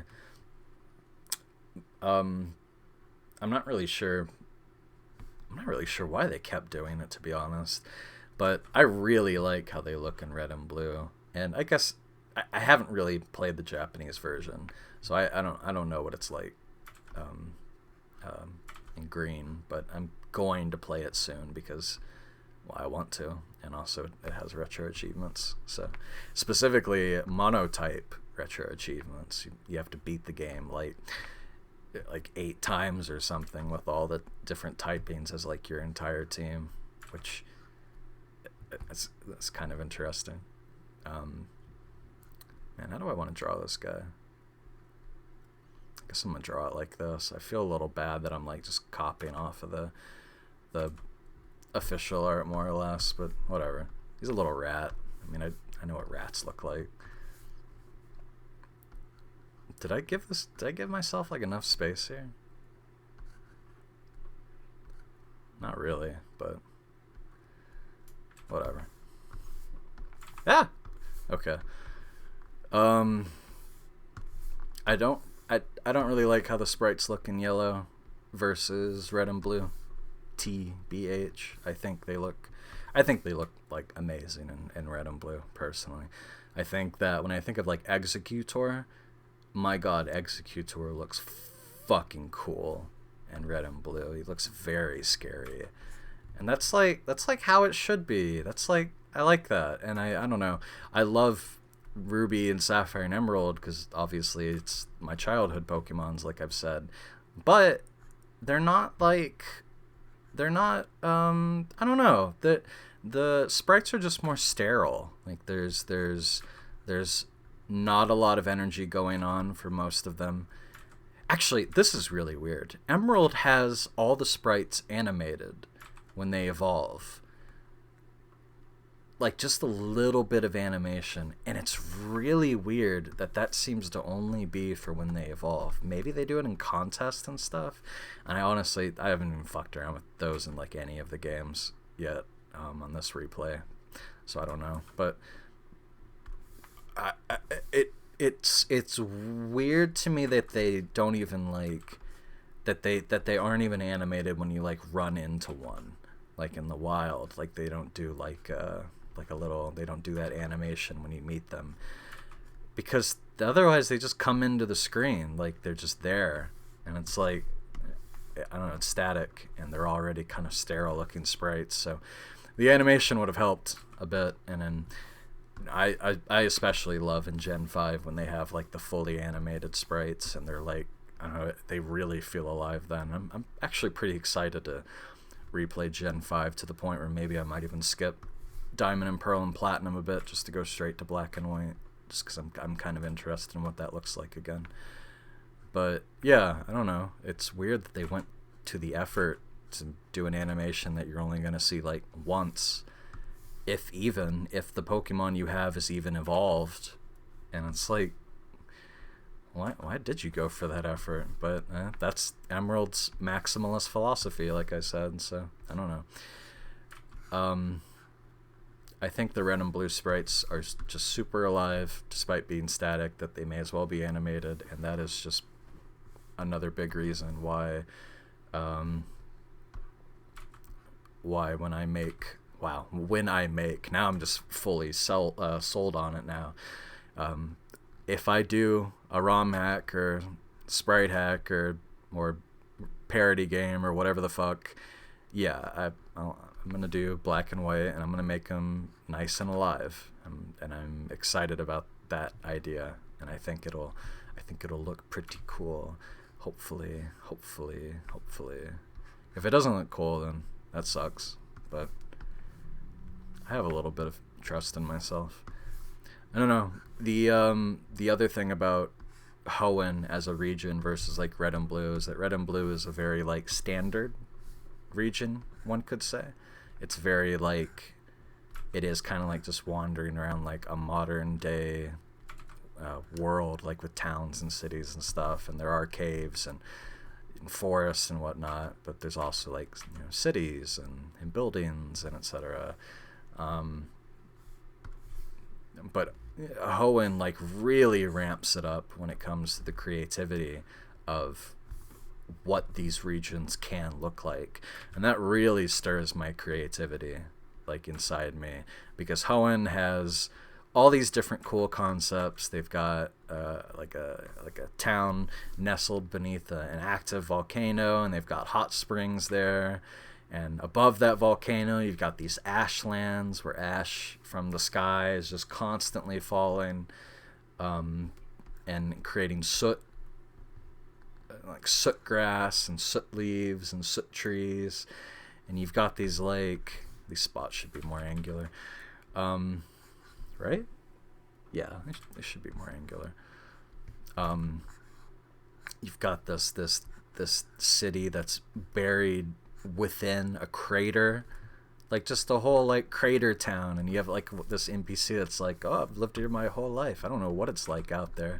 I'm not really sure why they kept doing it, to be honest. But I really like how they look in red and blue. And I guess I haven't really played the Japanese version, so I don't know what it's like in green. But I'm going to play it soon because, well, I want to, and also it has retro achievements. So specifically monotype retro achievements. You have to beat the game like 8 times or something with all the different typings as like your entire team, which that's kind of interesting. Man, how do I want to draw this guy? I guess I'm gonna draw it like this. I feel a little bad that I'm like just copying off of the official art more or less, but whatever. He's a little rat. I mean, I know what rats look like. Did I give myself like enough space here? Not really, but whatever. Ah! Okay. I don't really like how the sprites look in yellow versus red and blue. TBH. I think they look like amazing in red and blue, personally. I think that when I think of like Executor, my god, Executor looks fucking cool in red and blue. He looks very scary. And that's like how it should be. That's like, I like that. And I don't know. I love Ruby and Sapphire and Emerald because obviously it's my childhood Pokemons, like I've said. But they're not I don't know. The sprites are just more sterile. Like there's not a lot of energy going on for most of them. Actually, this is really weird. Emerald has all the sprites animated when they evolve. Like just a little bit of animation, and it's really weird that seems to only be for when they evolve. Maybe they do it in contests and stuff, and I haven't even fucked around with those in like any of the games yet on this replay, so I don't know. But it's weird to me that they don't even like that they aren't even animated when you like run into one, like in the wild. Like they don't do they don't do that animation when you meet them, because otherwise they just come into the screen like they're just there, and it's like, I don't know, it's static, and they're already kind of sterile looking sprites. So the animation would have helped a bit. And then I especially love in Gen 5 when they have like the fully animated sprites, and they're like, I don't know, they really feel alive then. I'm actually pretty excited to replay Gen 5 to the point where maybe I might even skip Diamond and Pearl and Platinum a bit just to go straight to Black and White, just because I'm kind of interested in what that looks like again. But yeah, I don't know. It's weird that they went to the effort to do an animation that you're only going to see like once, if the Pokemon you have is even evolved. And it's like, why did you go for that effort? But that's Emerald's maximalist philosophy, like I said, so I don't know. I think the red and blue sprites are just super alive, despite being static, that they may as well be animated, and that is just another big reason why when I make, now I'm just fully sold on it now. If I do a ROM hack or sprite hack or parody game or whatever the fuck, yeah, I'm gonna do Black and White, and I'm gonna make them nice and alive, and I'm excited about that idea, and I think it'll look pretty cool. Hopefully. If it doesn't look cool, then that sucks. But I have a little bit of trust in myself. I don't know. The other thing about Hoenn as a region versus like Red and Blue is that Red and Blue is a very like standard region, one could say. It's very like, it is kind of like just wandering around like a modern day world, like with towns and cities and stuff, and there are caves and forests and whatnot, but there's also like, you know, cities and buildings and etc. But Hoenn like really ramps it up when it comes to the creativity of what these regions can look like, and that really stirs my creativity like inside me, because Hoenn has all these different cool concepts. They've got like a town nestled beneath an active volcano, and they've got hot springs there. And above that volcano, you've got these ashlands where ash from the sky is just constantly falling, and creating soot, like soot grass and soot leaves and soot trees. And you've got these spots should be more angular. Right? Yeah, they should be more angular. You've got this city that's buried within a crater, like just the whole like crater town, and you have like this NPC that's like, oh, I've lived here my whole life, I don't know what it's like out there.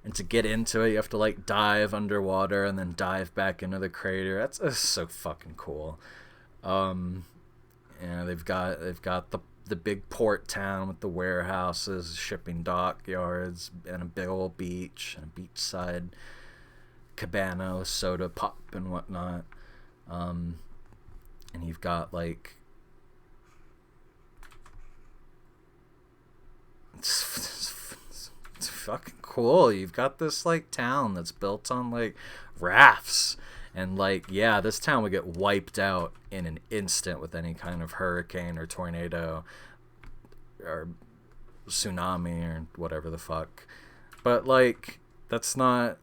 And to get into it, you have to like dive underwater and then dive back into the crater. That's so fucking cool. They've got the big port town with the warehouses, shipping dockyards, and a big old beach and a beachside cabana with soda pop and whatnot. And you've got like it's fucking cool. You've got this like town that's built on like rafts, and like, yeah, this town would get wiped out in an instant with any kind of hurricane or tornado or tsunami or whatever the fuck. But like, that's not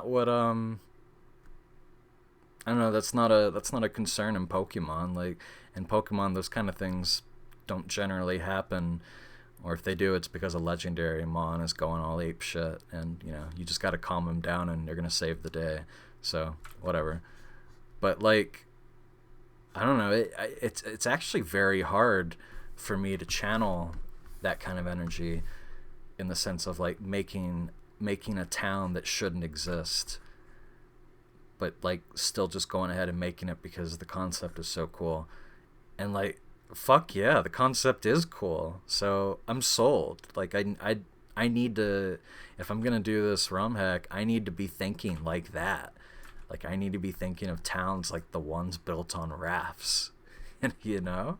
what I don't know, that's not a concern in Pokemon. Like, in Pokemon, those kind of things don't generally happen, or if they do, it's because a legendary Mon is going all ape shit, and you know, you just gotta calm them down and they're gonna save the day. So whatever. But like, I don't know, it's actually very hard for me to channel that kind of energy, in the sense of like making a town that shouldn't exist, but like still just going ahead and making it because the concept is so cool. And like, fuck yeah, the concept is cool, so I'm sold. Like, I need to, if I'm gonna do this ROM hack, I need to be thinking like that. Like, I need to be thinking of towns like the ones built on rafts. And you know,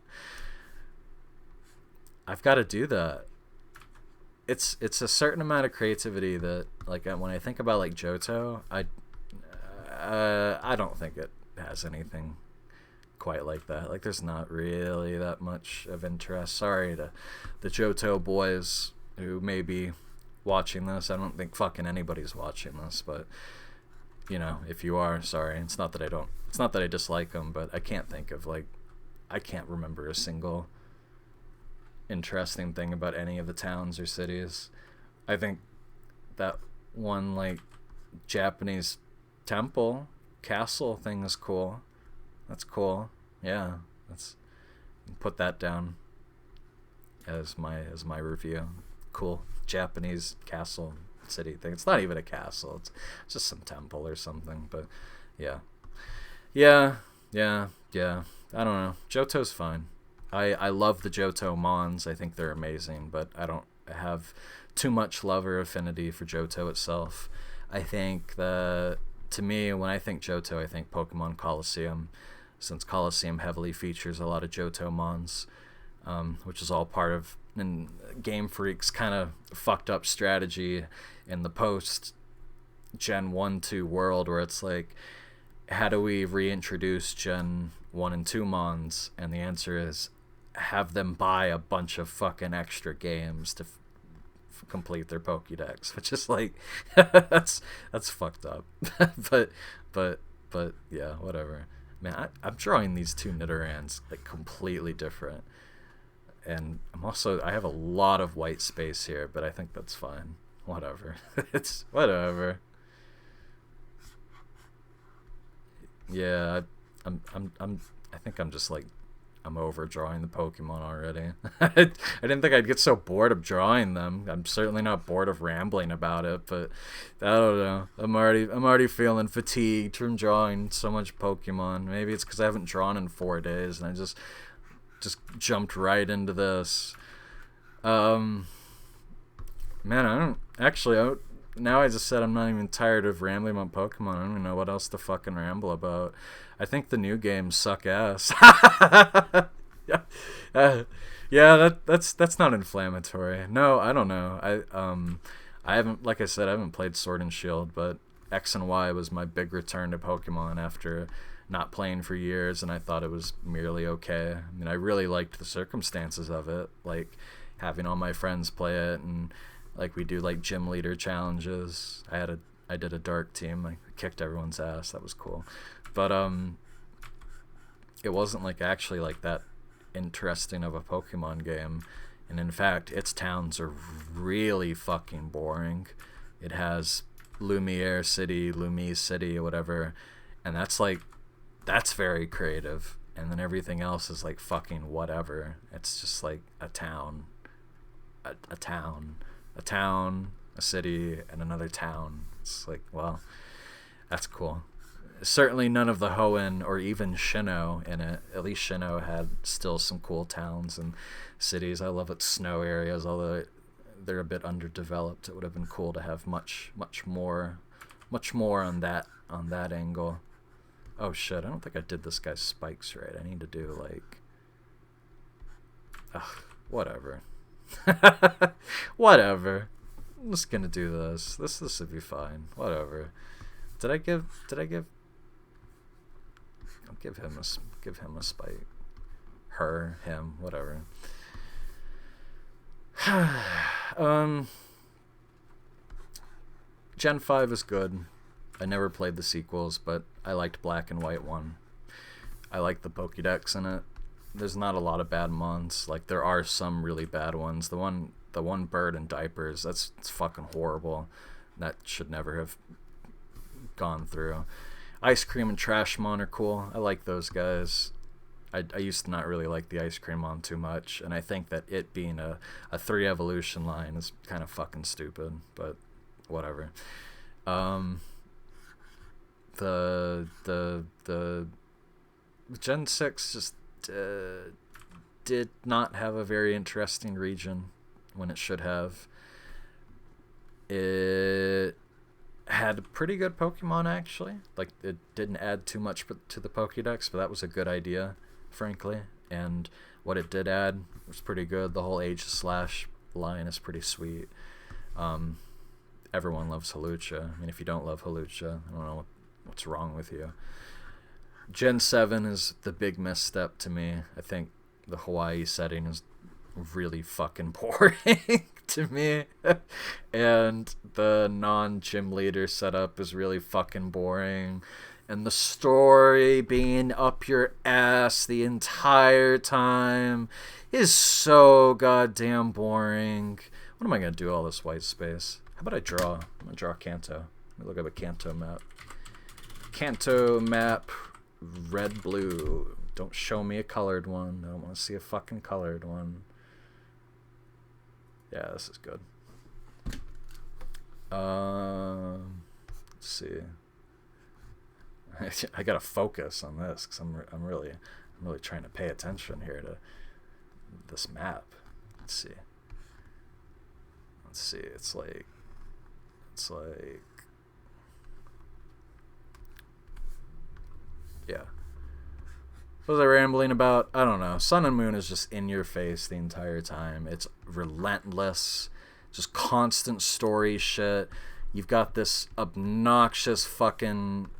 I've got to do that. It's a certain amount of creativity that, like, when I think about like Johto, I don't think it has anything quite like that. Like, there's not really that much of interest. Sorry to the Johto boys who may be watching this. I don't think fucking anybody's watching this, but you know, if you are, sorry. It's not that I dislike them, but I can't remember a single interesting thing about any of the towns or cities. I think that one like Japanese temple castle thing is cool. That's cool. Yeah, put that down as my review. Cool Japanese castle city thing. It's not even a castle. It's just some temple or something. But yeah. I don't know. Johto's fine. I love the Johto Mons. I think they're amazing, but I don't have too much love or affinity for Johto itself. I think that, to me, when I think Johto, I think Pokemon Colosseum, since Colosseum heavily features a lot of Johto Mons, which is all part of Game Freak's kind of fucked up strategy in the post Gen 1-2 world, where it's like, how do we reintroduce Gen 1 and 2 Mons? And the answer is, have them buy a bunch of fucking extra games to complete their Pokédex, which is like, that's fucked up. but yeah, whatever. Man, I'm drawing these two Nidorans like completely different, and I have a lot of white space here, but I think that's fine. Whatever. It's whatever. Yeah, I think I'm I'm over drawing the Pokemon already. I didn't think I'd get so bored of drawing them. I'm certainly not bored of rambling about it, but I don't know. I'm already feeling fatigued from drawing so much Pokemon. Maybe it's because I haven't drawn in 4 days, and I just jumped right into this. Man, I don't actually. Now I just said I'm not even tired of rambling about Pokemon. I don't even know what else to fucking ramble about. I think the new games suck ass. Yeah, that's not inflammatory. No, I don't know. I haven't, like I said, I haven't played Sword and Shield, but X and Y was my big return to Pokemon after not playing for years, and I thought it was merely okay. I mean, I really liked the circumstances of it, like having all my friends play it, and like we do like gym leader challenges. I did a dark team. I kicked everyone's ass. That was cool. But it wasn't like actually like that interesting of a Pokemon game. And in fact, its towns are really fucking boring. It has Lumiere City, Lumise City, or whatever, and that's very creative. And then everything else is like fucking whatever. It's just like a town, a town, a city, and another town. It's like, well, that's cool. Certainly none of the Hoenn or even Sinnoh in it. At least Sinnoh had still some cool towns and cities. I love its snow areas, although they're a bit underdeveloped. It would have been cool to have much more on that angle. Oh shit, I don't think I did this guy's spikes right. I need to do like... Ugh, whatever. Whatever. I'm just gonna do this. This would be fine. Whatever. Did I give... I'll give him a spike. Her, him, whatever. Gen 5 is good. I never played the sequels, but I liked Black and White 1. I like the Pokédex in it. There's not a lot of bad mons. Like, there are some really bad ones. The one bird in diapers, it's fucking horrible. That should never have gone through. Ice Cream and Trash Mon are cool. I like those guys. I used to not really like the Ice Cream Mon too much, and I think that it being a 3 evolution line is kind of fucking stupid, but whatever. The Gen 6 just did not have a very interesting region when it should have. It had pretty good Pokemon, actually. Like, it didn't add too much to the Pokédex, but that was a good idea, frankly. And what it did add was pretty good. The whole Aegislash line is pretty sweet. Everyone loves Hawlucha. I mean, if you don't love Hawlucha, I don't know what's wrong with you. Gen 7 is the big misstep to me. I think the Hawaii setting is really fucking boring to me. And the non-gym leader setup is really fucking boring. And the story being up your ass the entire time is so goddamn boring. What am I going to do all this white space? How about I draw? I'm going to draw Kanto. Let me look up a Kanto map. Kanto map, red, blue. Don't show me a colored one. I don't want to see a fucking colored one. Yeah, this is good. Let's see. I gotta focus on this because I'm really trying to pay attention here to this map. Let's see. It's like yeah. What was I rambling about? I don't know. Sun and Moon is just in your face the entire time. It's relentless, just constant story shit. You've got this obnoxious fucking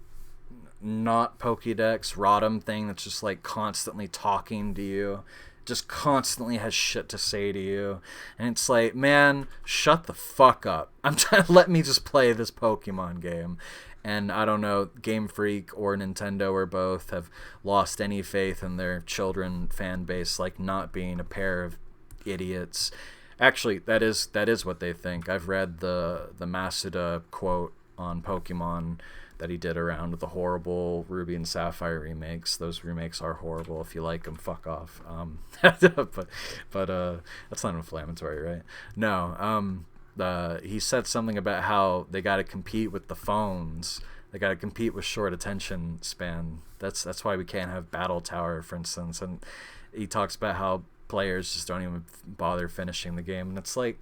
not Pokédex Rotom thing that's just like constantly talking to you, just constantly has shit to say to you, and it's like, man, shut the fuck up. I'm trying to let me just play this Pokemon game. And I don't know, Game Freak or Nintendo or both have lost any faith in their children fan base, like not being a pair of idiots. Actually, that is what they think. I've read the Masuda quote on Pokemon that he did around the horrible Ruby and Sapphire remakes. Those remakes are horrible. If you like them, fuck off. But that's not inflammatory, right? No. He said something about how they got to compete with the phones. They got to compete with short attention span. That's why we can't have Battle Tower, for instance. And he talks about how players just don't even bother finishing the game. And it's like,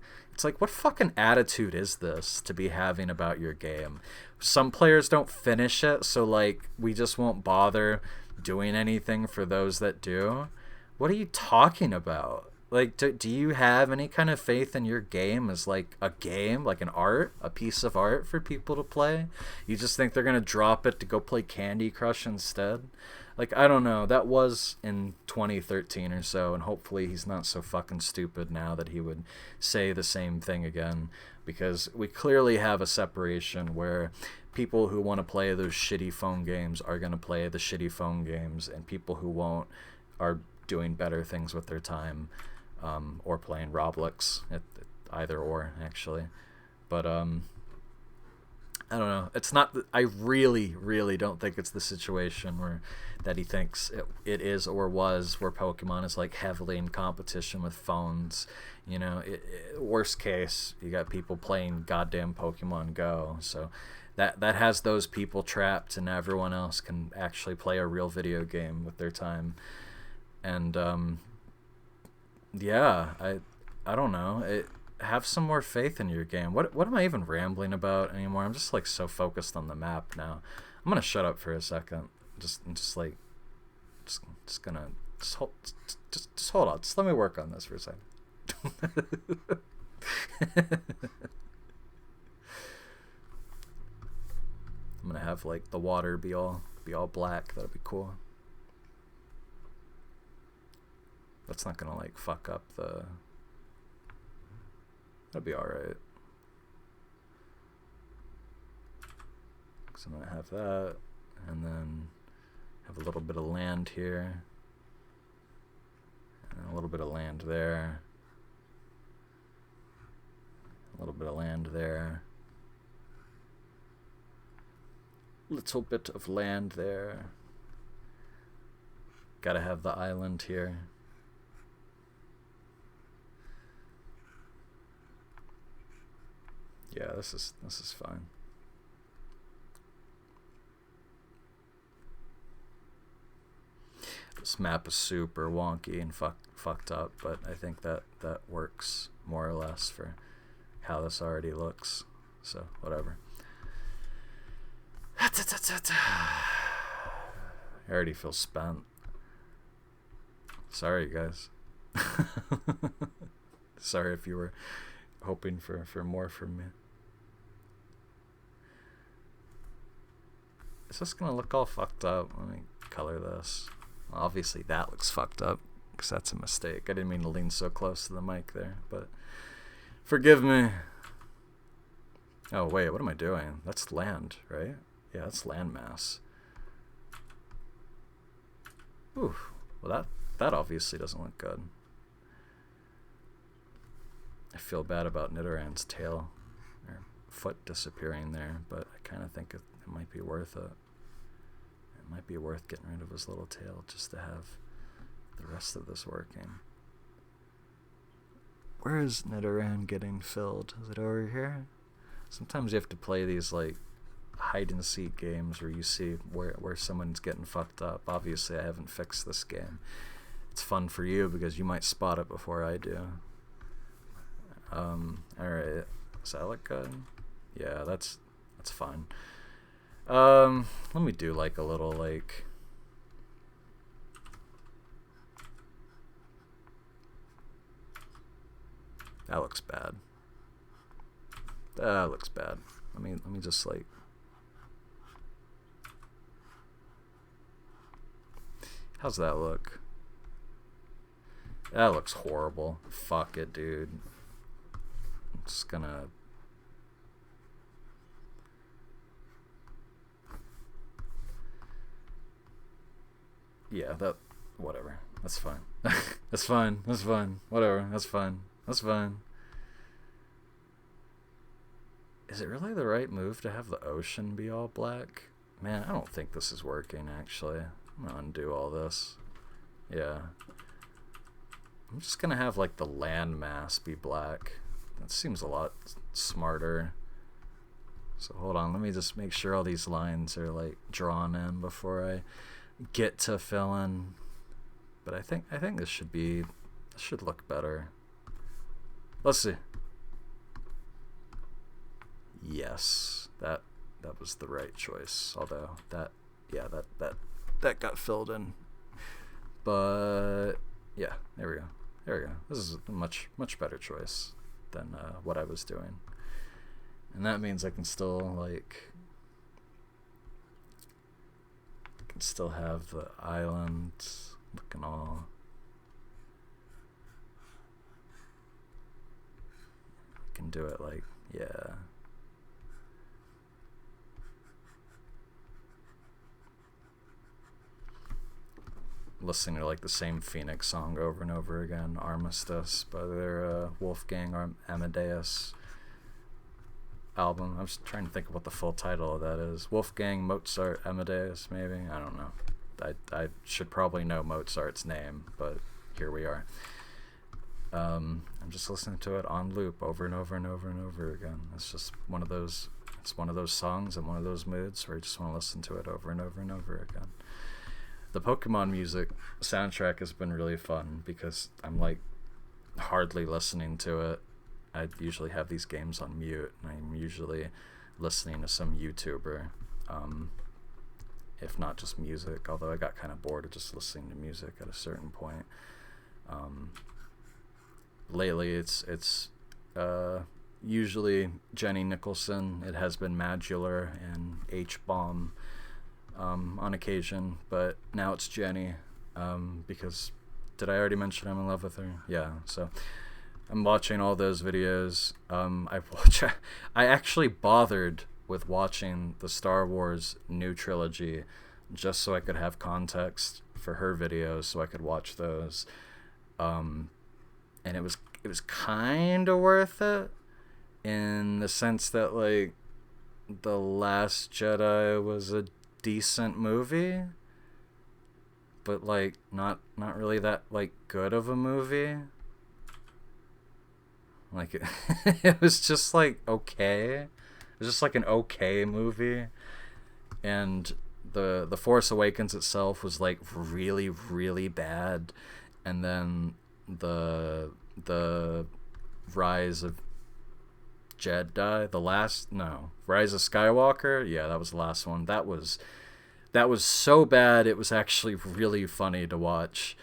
what fucking attitude is this to be having about your game? Some players don't finish it, so like we just won't bother doing anything for those that do. What are you talking about? Like, do you have any kind of faith in your game as like a game, like an art, a piece of art for people to play? You just think they're gonna drop it to go play Candy Crush instead? Like, I don't know. That was in 2013 or so, and hopefully he's not so fucking stupid now that he would say the same thing again, because we clearly have a separation where people who want to play those shitty phone games are going to play the shitty phone games, and people who won't are doing better things with their time, or playing Roblox, either or, actually. But I don't know. It's not. I really, really don't think it's the situation where that he thinks it is or was, where Pokemon is like heavily in competition with phones. You know, worst case, you got people playing goddamn Pokemon Go. So that has those people trapped, and everyone else can actually play a real video game with their time. And yeah, I don't know. Have some more faith in your game. What am I even rambling about anymore? I'm just like so focused on the map now. I'm gonna shut up for a second. Just hold on. Just let me work on this for a second. I'm gonna have like the water be all black. That'll be cool. That's not gonna like fuck up the. That'll be alright. So I'm gonna have that, and then have a little bit of land here, and a little bit of land there, a little bit of land there, little bit of land there. Gotta have the island here. Yeah, this is fine. This map is super wonky and fucked up, but I think that works more or less for how this already looks. So whatever. I already feel spent. Sorry, guys. Sorry if you were hoping for more from me. Is this gonna look all fucked up? Let me color this. Obviously that looks fucked up, because that's a mistake. I didn't mean to lean so close to the mic there, but forgive me. Oh wait, what am I doing? That's land, right? Yeah, that's land mass. Ooh, well that obviously doesn't look good. I feel bad about Nidorann's tail or foot disappearing there, but I kind of think it might be worth it. It might be worth getting rid of his little tail just to have the rest of this working. Where is Nidoran getting filled? Is it over here? Sometimes you have to play these like hide and seek games where you see where someone's getting fucked up. Obviously I haven't fixed this game. It's fun for you because you might spot it before I do. Alright. Does that look good? Yeah, that's fine. Let me do like a little like that looks bad. That looks bad. Let me just like how's that look? That looks horrible. Fuck it, dude. I'm just gonna yeah, whatever. That's fine. That's fine. That's fine. Whatever. That's fine. That's fine. Is it really the right move to have the ocean be all black? Man, I don't think this is working, actually. I'm gonna undo all this. Yeah. I'm just gonna have, like, the landmass be black. That seems a lot smarter. So hold on, let me just make sure all these lines are, like, drawn in before I get to fill in. But I think this should look better. Let's see. Yes, that was the right choice. Although that got filled in. But yeah, there we go. This is a much better choice than what I was doing, and that means I can still have the island looking all. I can do it like, yeah. Listening to like the same Phoenix song over and over again, Armistice, by their Wolfgang Amadeus album. I was trying to think of what the full title of that is. Wolfgang Mozart Amadeus, maybe? I don't know. I should probably know Mozart's name, but here we are. I'm just listening to it on loop over and over and over and over again. It's just one of those songs and one of those moods where you just want to listen to it over and over and over again. The Pokemon music soundtrack has been really fun because I'm like hardly listening to it. I usually have these games on mute, and I'm usually listening to some YouTuber, if not just music, although I got kind of bored of just listening to music at a certain point. Lately it's usually Jenny Nicholson. It has been Madular and H-Bomb on occasion, but now it's Jenny, because did I already mention I'm in love with her? Yeah, so I'm watching all those videos. I actually bothered with watching the Star Wars new trilogy just so I could have context for her videos, so I could watch those, and it was kind of worth it in the sense that like The Last Jedi was a decent movie, but like not really that like good of a movie. Like it was just like okay. It was just like an okay movie, and the Force Awakens itself was like really really bad, and then the Rise of Jedi, Rise of Skywalker, yeah, that was the last one. That was so bad it was actually really funny to watch,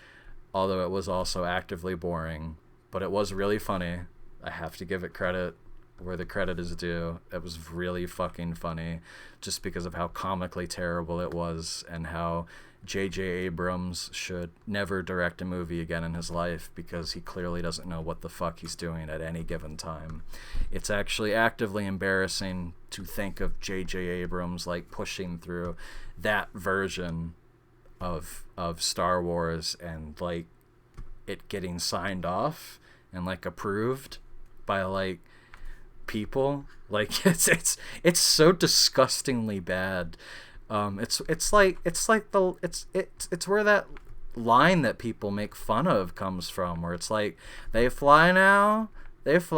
although it was also actively boring, but it was really funny. I have to give it credit where the credit is due. It was really fucking funny just because of how comically terrible it was, and how J.J. Abrams should never direct a movie again in his life because he clearly doesn't know what the fuck he's doing at any given time. It's actually actively embarrassing to think of J.J. Abrams like pushing through that version of Star Wars and like it getting signed off and like approved by like people. Like it's so disgustingly bad. It's where that line that people make fun of comes from, where it's like they fly now. That's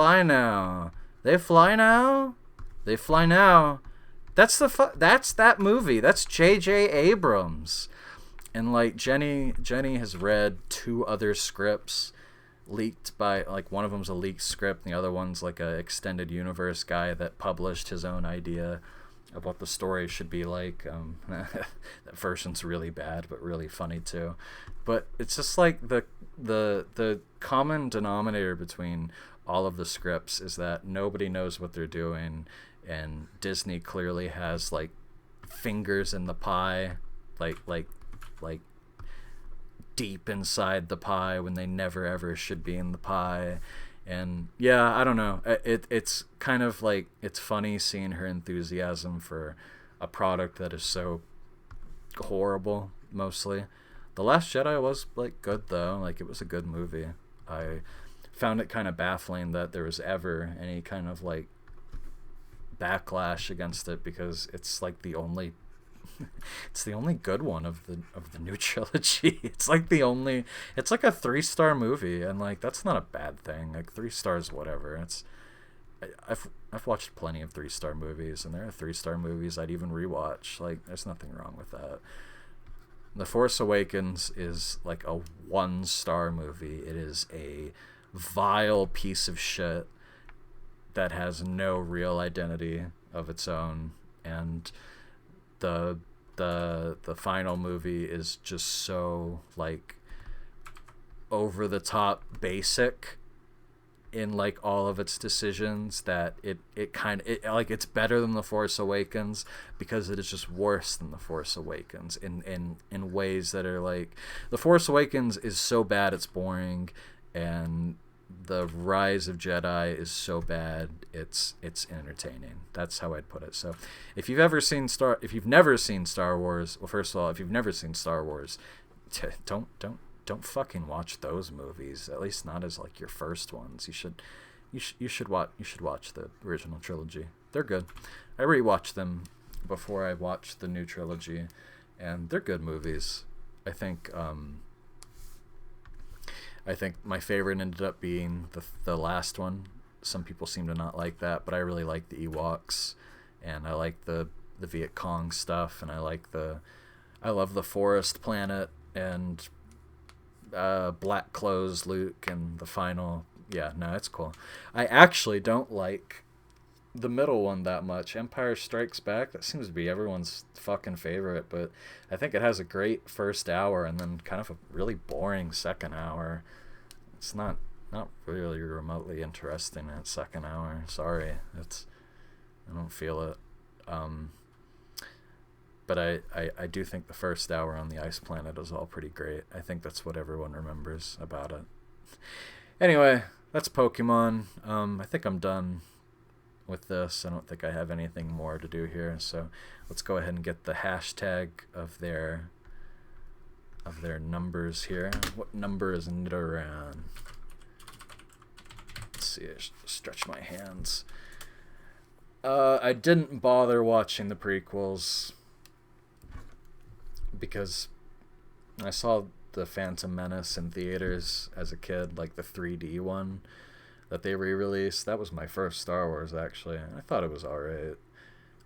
that movie. That's J.J. Abrams. And like Jenny has read 2 other scripts leaked by, like, one of them's a leaked script and the other one's like a extended universe guy that published his own idea of what the story should be like. That version's really bad but really funny too. But it's just like the common denominator between all of the scripts is that nobody knows what they're doing, and Disney clearly has like fingers in the pie, like deep inside the pie when they never ever should be in the pie. And yeah, I don't know. It's kind of like, it's funny seeing her enthusiasm for a product that is so horrible, mostly. The Last Jedi was like good though. Like it was a good movie. I found it kind of baffling that there was ever any kind of like backlash against it because it's like the only it's the only good one of the new trilogy. It's like it's like a 3-star movie, and like that's not a bad thing. Like 3 stars, whatever. I've watched plenty of 3-star movies, and there are 3-star movies I'd even rewatch. Like there's nothing wrong with that. The Force Awakens is like a 1-star movie. It is a vile piece of shit that has no real identity of its own, and the final movie is just so like over the top basic in like all of its decisions that it like it's better than The Force Awakens because it is just worse than The Force Awakens in ways that are like The Force Awakens is so bad it's boring, and The Rise of Jedi is so bad it's entertaining. That's how I'd put it. So if you've never seen Star Wars, well, first of all, if you've never seen Star Wars, don't fucking watch those movies. At least not as like your first ones. You should watch the original trilogy. They're good. I rewatched them before I watched the new trilogy, and they're good movies. I think my favorite ended up being the last one. Some people seem to not like that, but I really like the Ewoks, and I like the Viet Cong stuff, and I love the forest planet and black clothes Luke and the final. Yeah, no, it's cool. I actually don't like the middle one that much. Empire Strikes Back, that seems to be everyone's fucking favorite, but I think it has a great first hour and then kind of a really boring second hour. It's not really remotely interesting in its second hour. Sorry, I don't feel it. But I do think the first hour on the ice planet is all pretty great. I think that's what everyone remembers about it. Anyway, that's Pokemon. I think I'm done with this. I don't think I have anything more to do here, so let's go ahead and get the hashtag of their numbers here. What number is Nidoran? Let's see, I stretch my hands. I didn't bother watching the prequels because I saw the Phantom Menace in theaters as a kid, like the 3D one that they re-released. That was my first Star Wars, actually. I thought it was alright,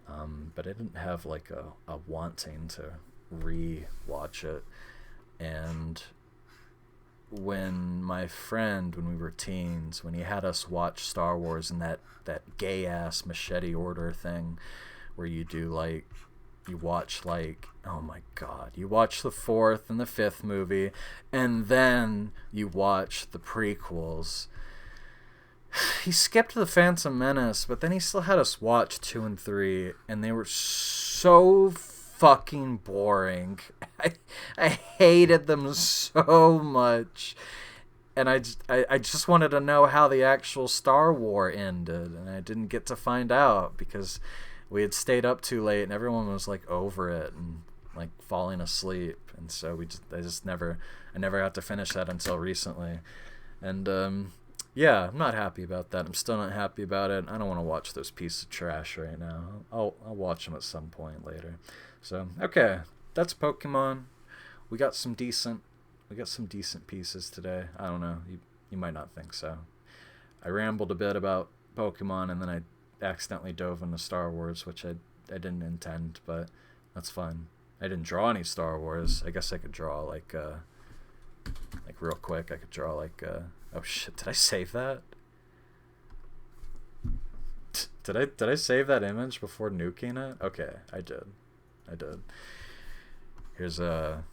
but I didn't have like a wanting to re-watch it. And when my friend, when we were teens, when he had us watch Star Wars in that gay ass machete order thing where you watch oh my god, you watch the 4th and the 5th movie and then you watch the prequels. He skipped the Phantom Menace, but then he still had us watch 2 and 3, and they were so fucking boring. I hated them so much, and I just wanted to know how the actual Star War ended, and I didn't get to find out because we had stayed up too late, and everyone was like over it and like falling asleep, and so I never got to finish that until recently, and yeah, I'm not happy about that. I'm still not happy about it. I don't want to watch those pieces of trash right now. I'll watch them at some point later. So, okay, that's Pokemon. We got some decent pieces today. I don't know. You might not think so. I rambled a bit about Pokemon, and then I accidentally dove into Star Wars, which I didn't intend, but that's fine. I didn't draw any Star Wars. I guess I could draw like real quick. I could draw oh shit, did I save that? Did I save that image before nuking it? Okay, I did. Here's I'm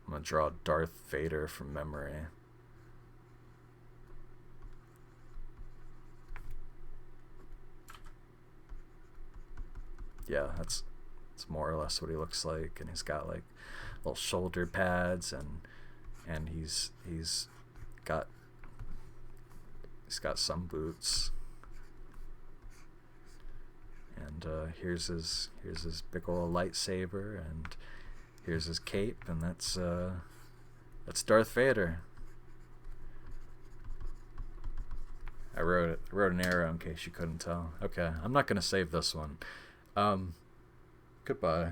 gonna draw Darth Vader from memory. Yeah, that's more or less what he looks like, and he's got like little shoulder pads, and he's got some boots, and here's his big ol' lightsaber, and here's his cape, and that's Darth Vader. I wrote an arrow in case you couldn't tell. Okay, I'm not gonna save this one. Goodbye.